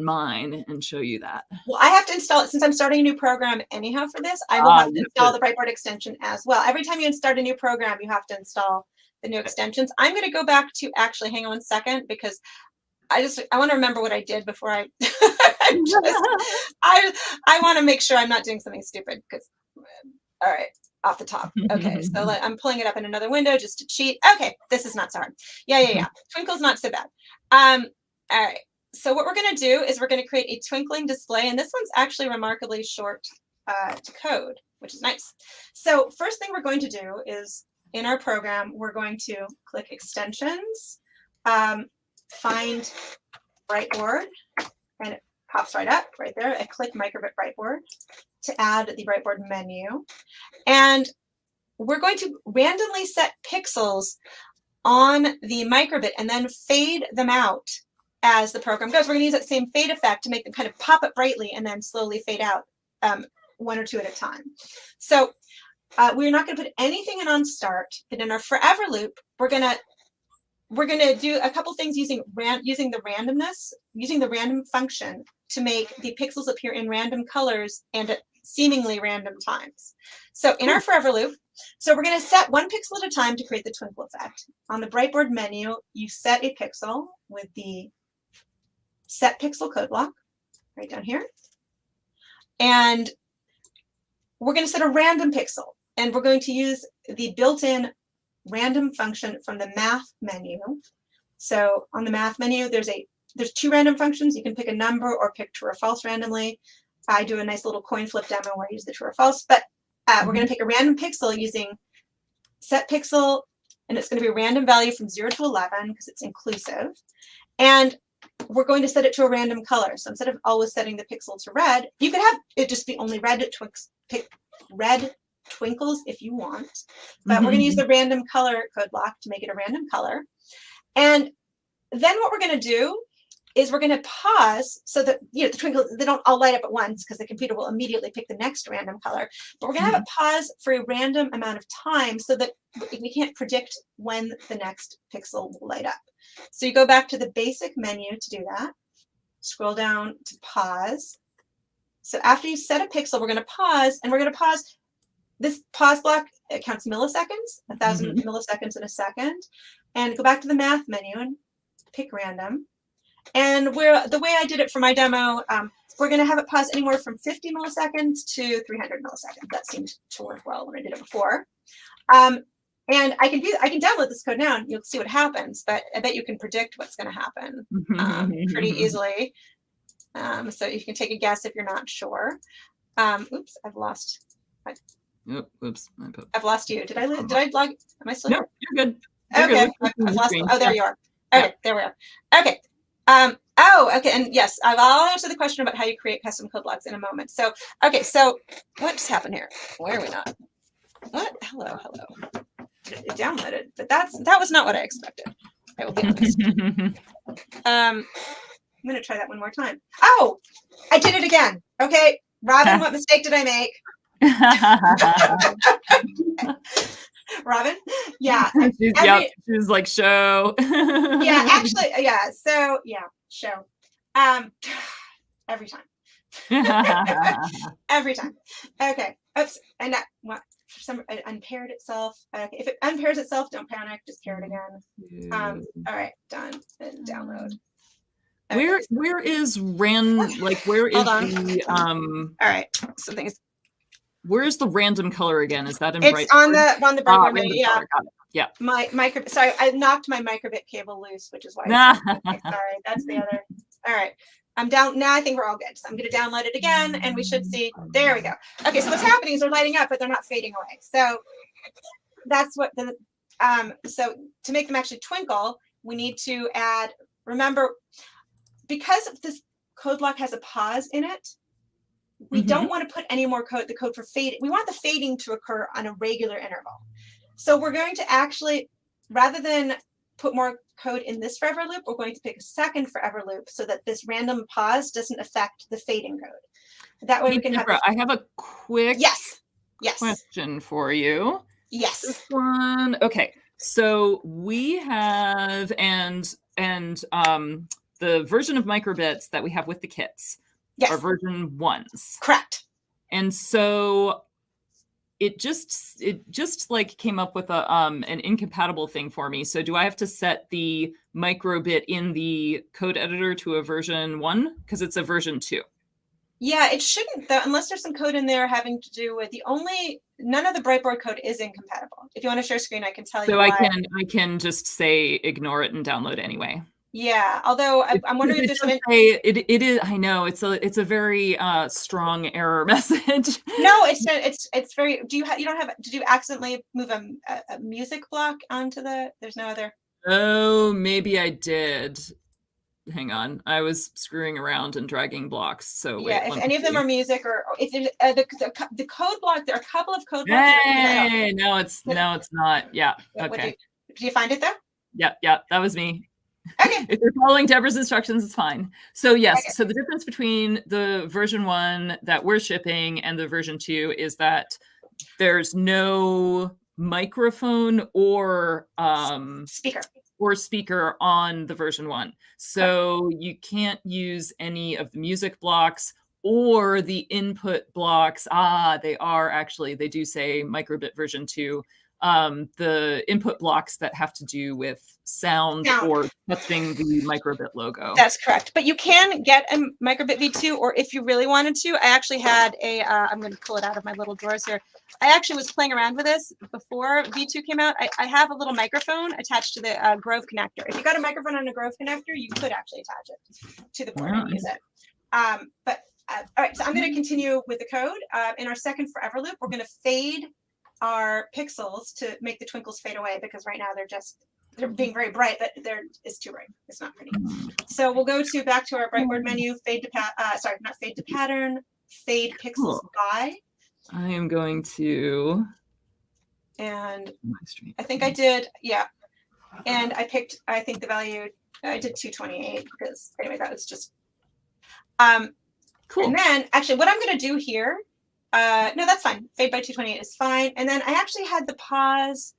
mine and show you that. Well, I have to install it since I'm starting a new program anyhow for this. I will have to install the Brightboard extension as well. Every time you start a new program, you have to install the new extensions. I'm going to go back to actually hang on 1 second because I want to remember what I did before I I want to make sure I'm not doing something stupid because all right, off the top. Okay, so I'm pulling it up in another window just to cheat. Okay, this is not so hard. Yeah. Twinkle's not so bad. All right. So what we're going to do is we're going to create a twinkling display, and this one's actually remarkably short to code, which is nice. So first thing we're going to do is in our program, we're going to click extensions, find Brightboard, and it pops right up right there. I click microbit Brightboard to add the Brightboard menu, and we're going to randomly set pixels on the microbit and then fade them out as the program goes. We're going to use that same fade effect to make them kind of pop up brightly and then slowly fade out 1 or 2 at a time. So we're not going to put anything in on start, but in our forever loop, we're going to do a couple things using the random function to make the pixels appear in random colors and at seemingly random times. So in our forever loop, so we're going to set 1 pixel at a time to create the twinkle effect. On the Brightboard menu, you set a pixel with the set pixel code block right down here. And we're going to set a random pixel, and we're going to use the built-in random function from the math menu. So on the math menu, there's 2 random functions. You can pick a number or pick true or false randomly. I do a nice little coin flip demo where I use the true or false, but we're going to pick a random pixel using set pixel, and it's going to be a random value from 0 to 11 because it's inclusive. And we're going to set it to a random color. So instead of always setting the pixel to red, you could have it just be only red twinkles if you want. But we're going to use the random color code block to make it a random color. And then what we're going to do is we're going to pause so that the twinkles, they don't all light up at once because the computer will immediately pick the next random color. But we're going to have it pause for a random amount of time so that we can't predict when the next pixel will light up. So you go back to the basic menu to do that. Scroll down to pause. So after you set a pixel, we're going to pause, and we're going to pause. This pause block, it counts milliseconds, 1,000 milliseconds in a second. And go back to the math menu and pick random. And the way I did it for my demo, we're going to have it pause anywhere from 50 milliseconds to 300 milliseconds. That seemed to work well when I did it before. And I can download this code now and you'll see what happens, but I bet you can predict what's going to happen pretty easily. So you can take a guess if you're not sure. Oops, I've lost. Oops. I've lost you. Did I log? Am I still here? No, you're good. You're good. Okay, Let's go to I've the lost. screen. Oh, there Yeah. you are. Okay, there we are. Okay. Oh, okay, and yes, I'll answer the question about how you create custom code blocks in a moment. So, okay, so what just happened here? Where are we not? What? Hello. It downloaded, but that was not what I expected. I will be honest. I'm gonna try that one more time. Oh, I did it again. Okay, Robin, what mistake did I make? Robin? Yeah. She's like, show. Yeah, actually, yeah. So yeah, show. Every time. Every time. Okay. Oops. And that what for some it unpaired itself. Okay. If it unpairs itself, don't panic. Just pair it again. All right. Done. And download. Okay. Where is random? Like where is the All right. Something is. Where's the random color again? Is that in It's Bright? on the Bright menu. Yeah. Color. Got it. Yeah. My micro. Sorry, I knocked my microbit cable loose, which is why. Sorry, that's the other. All right. I'm down now. I think we're all good. So I'm going to download it again, and we should see. There we go. Okay, so what's happening is they're lighting up, but they're not fading away. So that's what the. So to make them actually twinkle, we need to add. Remember, because this code block has a pause in it, we don't want to put any more code. The code for fade. We want the fading to occur on a regular interval. So we're going to actually, rather than put more code in this forever loop, we're going to pick a second forever loop so that this random pause doesn't affect the fading code. That way we can Debra, I have a quick question for you. Yes. This one. Okay. So we have and the version of microbits that we have with the kits are version 1s. Correct. And so it just like came up with a an incompatible thing for me. So do I have to set the microbit in the code editor to a version 1 because it's a version 2? Yeah, it shouldn't though, unless there's some code in there having to do with none of the Brightboard code is incompatible. If you want to share screen, I can tell you. So I can just say ignore it and download anyway. Yeah, although I'm wondering if there's some. It is. I know it's a very strong error message. No, it's very. You don't have? Did you accidentally move a music block onto the? There's no other. Oh, maybe I did. Hang on, I was screwing around and dragging blocks. So yeah, if any of them are music or if the code block, there are a couple of code blocks. Hey, no, it's not. Yeah. Okay. Did you find it though? Yeah, that was me. Okay. If you're following Debra's instructions, it's fine. So yes, so the difference between the version 1 that we're shipping and the version 2 is that there's no microphone or speaker on the version 1. So you can't use any of the music blocks or the input blocks. They do say microbit version 2. The input blocks that have to do with sound or touching the microbit logo. That's correct. But you can get a microbit V2, or if you really wanted to, I actually had I'm going to pull it out of my little drawers here. I actually was playing around with this before V2 came out. I have a little microphone attached to the Grove connector. If you got a microphone on a Grove connector, you could actually attach it to the board and use it. All right, so I'm going to continue with the code. In our second forever loop, we're going to fade our pixels to make the twinkles fade away because right now they're being very bright, but it's too bright. It's not pretty. So we'll go back to our Brightboard menu, fade to pattern, fade pixels by. I am going to. And I think I did, yeah. And I think the value, I did 228 because anyway, that was just. Cool. And then actually what I'm going to do here, no, that's fine. Fade by 228 is fine. And then I actually had the pause.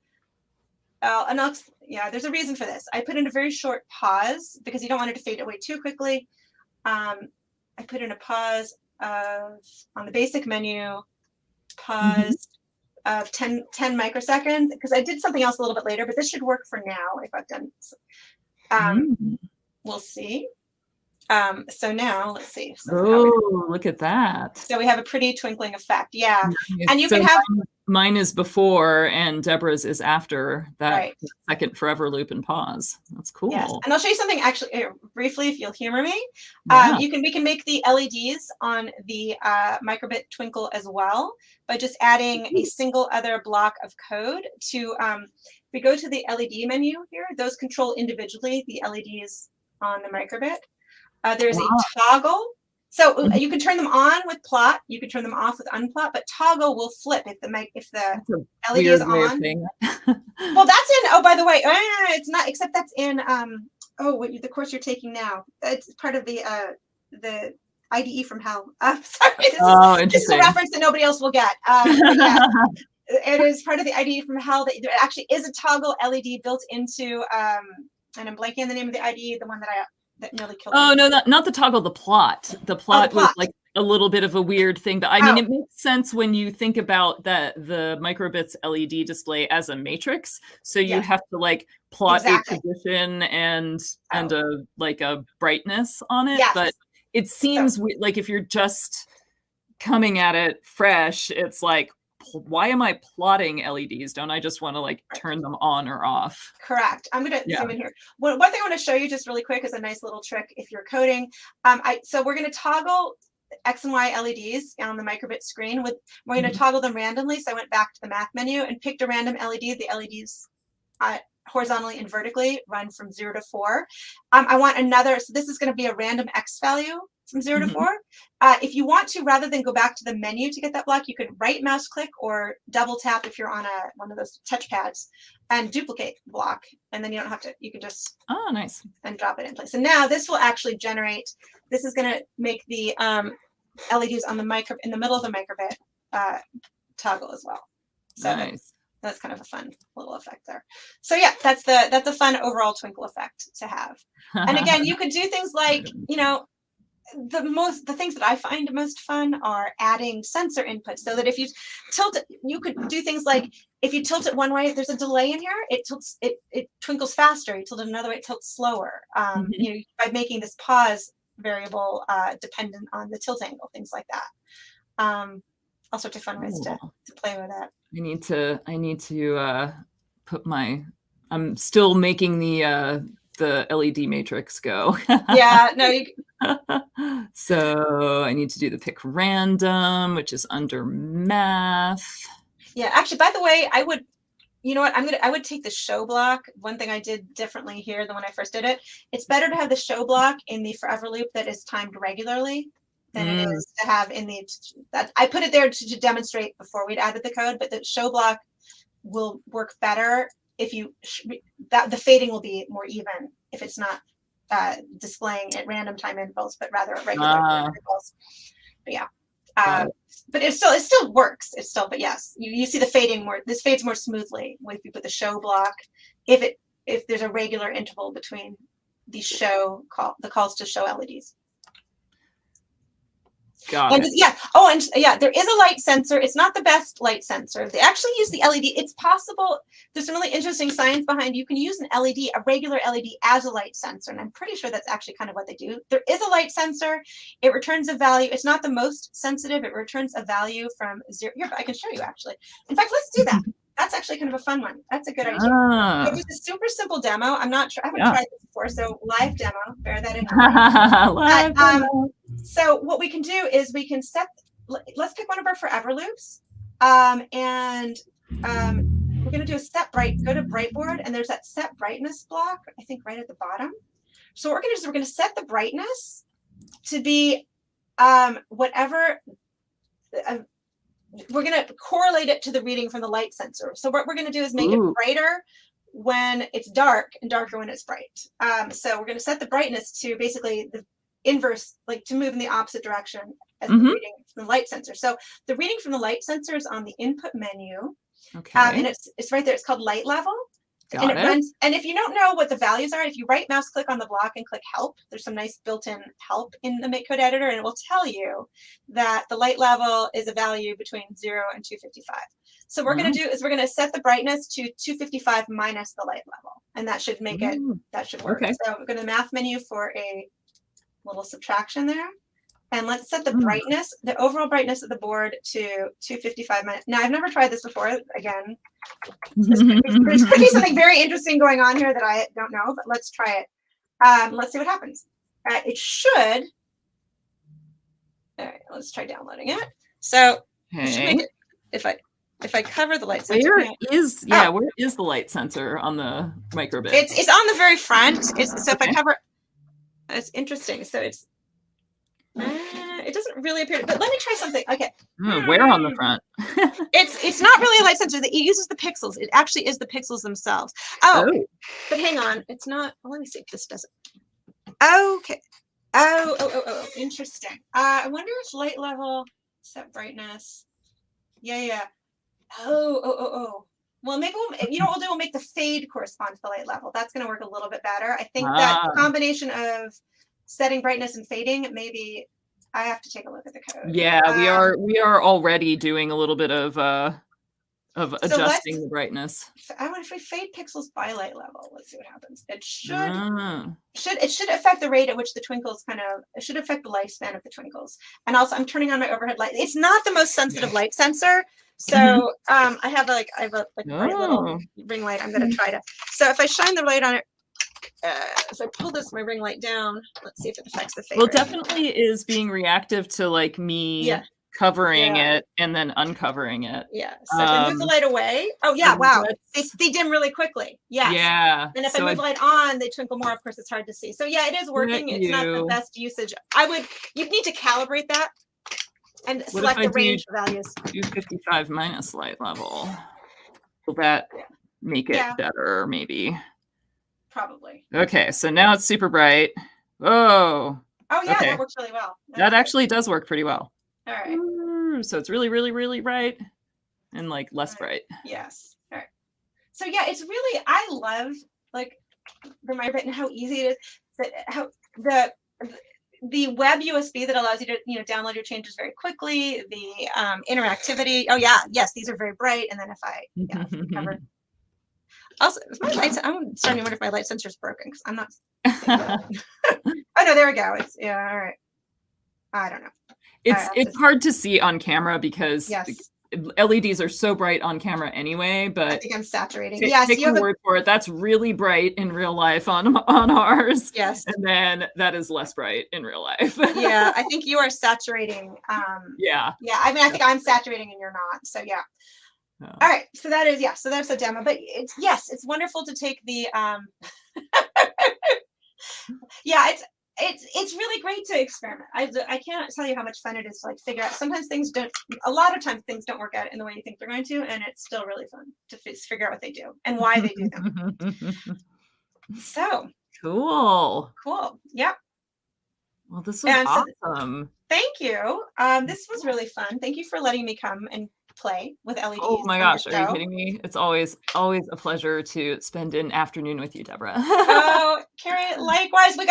There's a reason for this. I put in a very short pause because you don't want it to fade away too quickly. I put in a pause on the basic menu, pause of 10 microseconds because I did something else a little bit later, but this should work for now if I've done. We'll see. So now let's see. Look at that. So we have a pretty twinkling effect. Yeah. And you can have mine is before and Debra's is after that second forever loop and pause. That's cool. Yes. And I'll show you something actually briefly if you'll humor me. We can make the LEDs on the microbit twinkle as well by just adding a single other block of code to we go to the LED menu here, those control individually the LEDs on the microbit. There's a toggle. So you can turn them on with plot, you can turn them off with unplot, but toggle will flip if the LED is on. Well, that's in, oh, by the way, it's not, except that's in, the course you're taking now. It's part of the IDE from hell. Sorry, this is a reference that nobody else will get. Yeah, it is part of the IDE from hell. That there actually is a toggle LED built into, and I'm blanking on the name of the IDE, the one that nearly killed me. No, not the toggle, the plot. The plot was like a little bit of a weird thing, but I mean, it makes sense when you think about the microbits LED display as a matrix. So you have to like plot a position and a brightness on it. But it seems like if you're just coming at it fresh, it's like, why am I plotting LEDs? Don't I just want to like turn them on or off? Correct. I'm going to zoom in here. One thing I want to show you just really quick is a nice little trick if you're coding. So we're going to toggle X and Y LEDs on the microbit screen. We're going to toggle them randomly. So I went back to the math menu and picked a random LED. The LEDs horizontally and vertically run from 0 to 4. I want another, so this is going to be a random X value from 0 to 4. If you want to, rather than go back to the menu to get that block, you could right mouse click or double tap if you're on one of those touch pads and duplicate the block. And then you don't have to, you can just nice, and drop it in place. And now this will actually generate, this is going to make the LEDs on the in the middle of the microbit toggle as well. So nice. That's kind of a fun little effect there. So yeah, that's a fun overall Twinkle effect to have. And again, you could do things like, the things that I find most fun are adding sensor inputs, so that if you tilt it, you could do things like if you tilt it one way, there's a delay in here. It twinkles faster. You tilt it another way, it tilts slower. By making this pause variable dependent on the tilt angle, things like that. All sorts of fun ways to play with that. I need to put I'm still making the LED matrix go. Yeah, no, so I need to do the pick random, which is under math. Yeah, actually, by the way, I would take the show block. One thing I did differently here than when I first did it, it's better to have the show block in the forever loop that is timed regularly than it is to have in that I put it there to demonstrate before we'd added the code, but the show block will work better if the fading will be more even if it's not displaying at random time intervals, but rather at regular intervals. But yeah, but it still works. But yes, you see the fading more. This fades more smoothly if you put the show block. If there's a regular interval between the calls to show LEDs. Got it. There is a light sensor. It's not the best light sensor. They actually use the LED. It's possible. There's some really interesting science behind. You can use an LED, a regular LED, as a light sensor, and I'm pretty sure that's actually kind of what they do. There is a light sensor. It returns a value. It's not the most sensitive. It returns a value from 0. Here, I can show you actually. In fact, let's do that. That's actually kind of a fun one. That's a good idea. It was a super simple demo. I'm not sure. I haven't tried this before, so live demo. Bear that in mind. So what we can do is we can let's pick one of our forever loops, and we're going to do a set bright. Go to Brightboard, and there's that set brightness block, I think right at the bottom. So what we're going to do is we're going to set the brightness to be whatever. We're going to correlate it to the reading from the light sensor. So what we're going to do is make it brighter when it's dark and darker when it's bright. So we're going to set the brightness to basically the inverse, like to move in the opposite direction as the reading from the light sensor. So the reading from the light sensor is on the input menu. Okay. And it's right there. It's called light level. Got it. Runs, and if you don't know what the values are, if you right mouse click on the block and click help, there's some nice built-in help in the MakeCode editor, and it will tell you that the light level is a value between 0 and 255. So what we're going to do is we're going to set the brightness to 255 minus the light level, and that should make it, that should work. Okay. So we're going to the math menu for a little subtraction there. And let's set the brightness, the overall brightness of the board to 255 minutes. Now, I've never tried this before. Again, there's could be something very interesting going on here that I don't know, but let's try it. Let's see what happens. It should. All right, let's try downloading it. So it should make it, if I cover the light sensor. Where is the light sensor on the microbit? It's on the very front. So if I Okay. cover, it's interesting. So it doesn't really appear, but let me try something. Okay. Where on the front? It's not really a light sensor. It uses the pixels. It actually is the pixels themselves. Oh. But hang on. It's not. Well, let me see if this does it. Okay. Oh. Interesting. I wonder if light level, set brightness. Yeah. Oh. Well, maybe we'll make the fade correspond to the light level. That's going to work a little bit better. I think that combination of setting brightness and fading, maybe I have to take a look at the code. Yeah, we are already doing a little bit of adjusting the brightness. I wonder if we fade pixels by light level. Let's see what happens. It should affect the rate at which the twinkles it should affect the lifespan of the twinkles. And also I'm turning on my overhead light. It's not the most sensitive light sensor. So I have a bright little ring light. I'm going to try to. So if I shine the light on it, if I pull my ring light down, let's see if it affects the fade. Well, it definitely is being reactive to like me covering it and then uncovering it. Yeah. So if I move the light away, wow, they dim really quickly. Yes. Yeah. And if I move the light on, they twinkle more. Of course, it's hard to see. So yeah, it is working. It's not the best usage. You'd need to calibrate that and select the range values. 255 minus light level. Will that make it better? Maybe. Probably. Okay, so now it's super bright. Oh yeah, okay. That works really well. That actually does work pretty well. All right. So it's really, really, really bright and like less bright. Yes. All right. So yeah, it's really, I love like the microbit and how easy it is. How the web USB that allows you to download your changes very quickly. The interactivity. Oh yeah, yes, these are very bright. And then if I cover. Also, I'm starting to wonder if my light sensor is broken because I'm not. Oh no, there we go. It's all right. I don't know. It's hard to see on camera because LEDs are so bright on camera anyway. But I think I'm saturating. Take my word for it. That's really bright in real life on ours. Yes, and then that is less bright in real life. Yeah, I think you are saturating. Yeah. I mean, I think I'm saturating and you're not. So yeah. Oh. All right, so that is so that's a demo, but it's wonderful to take the it's really great to experiment. I can't tell you how much fun it is to like figure out. Sometimes a lot of times things don't work out in the way you think they're going to, and it's still really fun to figure out what they do and why they do them. So cool. Yep. Well, this was awesome. Thank you. This was really fun. Thank you for letting me come and play with LEDs. Oh my gosh, are you kidding me? It's always a pleasure to spend an afternoon with you, Debra. Oh, Carrie, likewise. We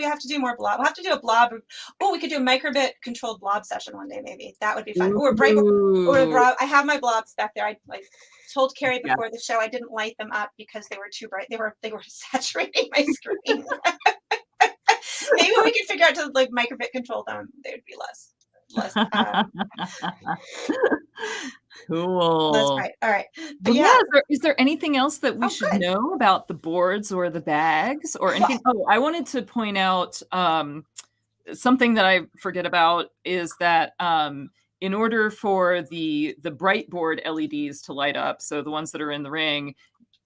have to do more blob. We'll have to do a blob. Oh, we could do a microbit controlled blob session one day, maybe. That would be fun. Or blob. I have my blobs back there. I told Carrie before the show I didn't light them up because they were too bright. They were saturating my screen. Maybe we could figure out to like microbit control them. They would be less. Cool. That's right. All right. But is there anything else that we should know about the boards or the bags or anything? I wanted to point out something that I forget about is that in order for the bright board LEDs to light up, so the ones that are in the ring,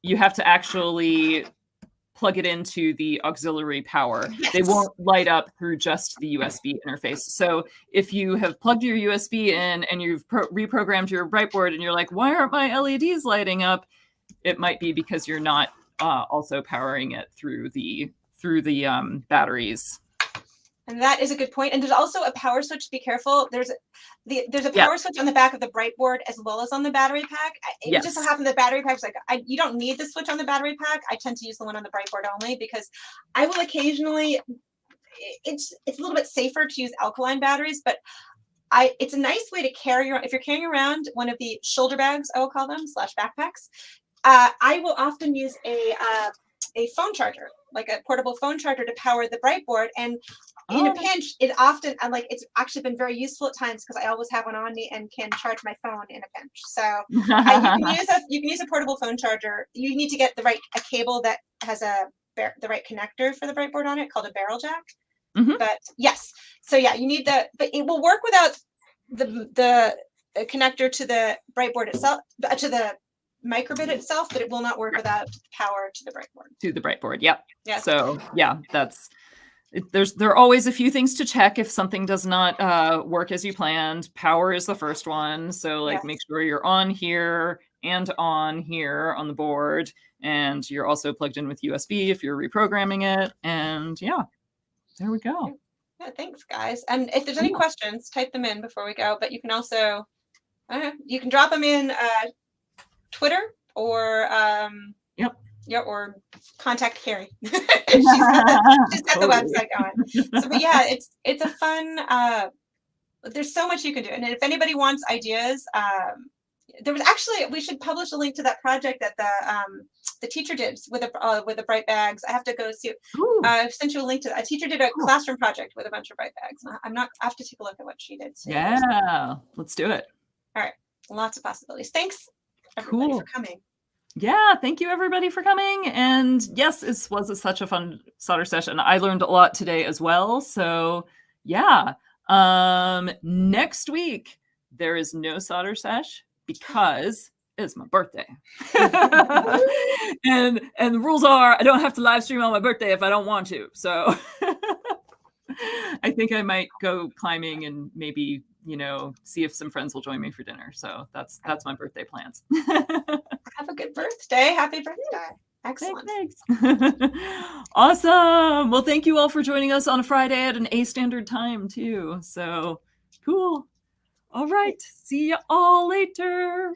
you have to actually plug it into the auxiliary power. Yes. They won't light up through just the USB interface. So if you have plugged your USB in and you've reprogrammed your Brightboard and you're like, why aren't my LEDs lighting up? It might be because you're not also powering it through the batteries. And that is a good point. And there's also a power switch. Be careful. There's a power switch on the back of the Brightboard as well as on the battery pack. It just so happens the battery pack's like, you don't need the switch on the battery pack. I tend to use the one on the Brightboard only because I will occasionally, it's a little bit safer to use alkaline batteries, but it's a nice way to carry around. If you're carrying around one of the shoulder bags, I will call them, / backpacks, I will often use a phone charger, like a portable phone charger to power the Brightboard. And in a pinch, it's actually been very useful at times because I always have one on me and can charge my phone in a pinch. So you can use a portable phone charger. You need to get a cable that has the right connector for the Brightboard on it called a barrel jack. Mm-hmm. But yes, so yeah, you need but it will work without the connector to the breadboard itself, to the microbit itself, but it will not work without power to the breadboard. To the breadboard, yep. Yes. So yeah, there are always a few things to check if something does not work as you planned. Power is the first one, so like make sure you're on here and on here on the board, and you're also plugged in with USB if you're reprogramming it. And yeah, there we go. Yeah, thanks, guys. And if there's any questions, type them in before we go. But you can also you can drop them in Twitter or or contact Carrie. she's got the website going. So, but yeah, it's a fun. There's so much you can do, and if anybody wants ideas, there was actually, we should publish a link to that project that the teacher did with the Bright bags. I have to go see. I've sent you a link to that. A teacher did a classroom project with a bunch of Bright bags. I have to take a look at what she did. So yeah, let's do it. All right, lots of possibilities. Thanks, everybody, for coming. Yeah, thank you everybody for coming. And yes, it was such a fun solder session. I learned a lot today as well. So yeah, next week there is no solder sesh because it's my birthday. and the rules are I don't have to live stream on my birthday if I don't want to. So I think I might go climbing and maybe, see if some friends will join me for dinner. So that's my birthday plans. Have a good birthday. Happy birthday. Excellent. Thanks. Awesome. Well, thank you all for joining us on a Friday at an A standard time too. So cool. All right. See you all later.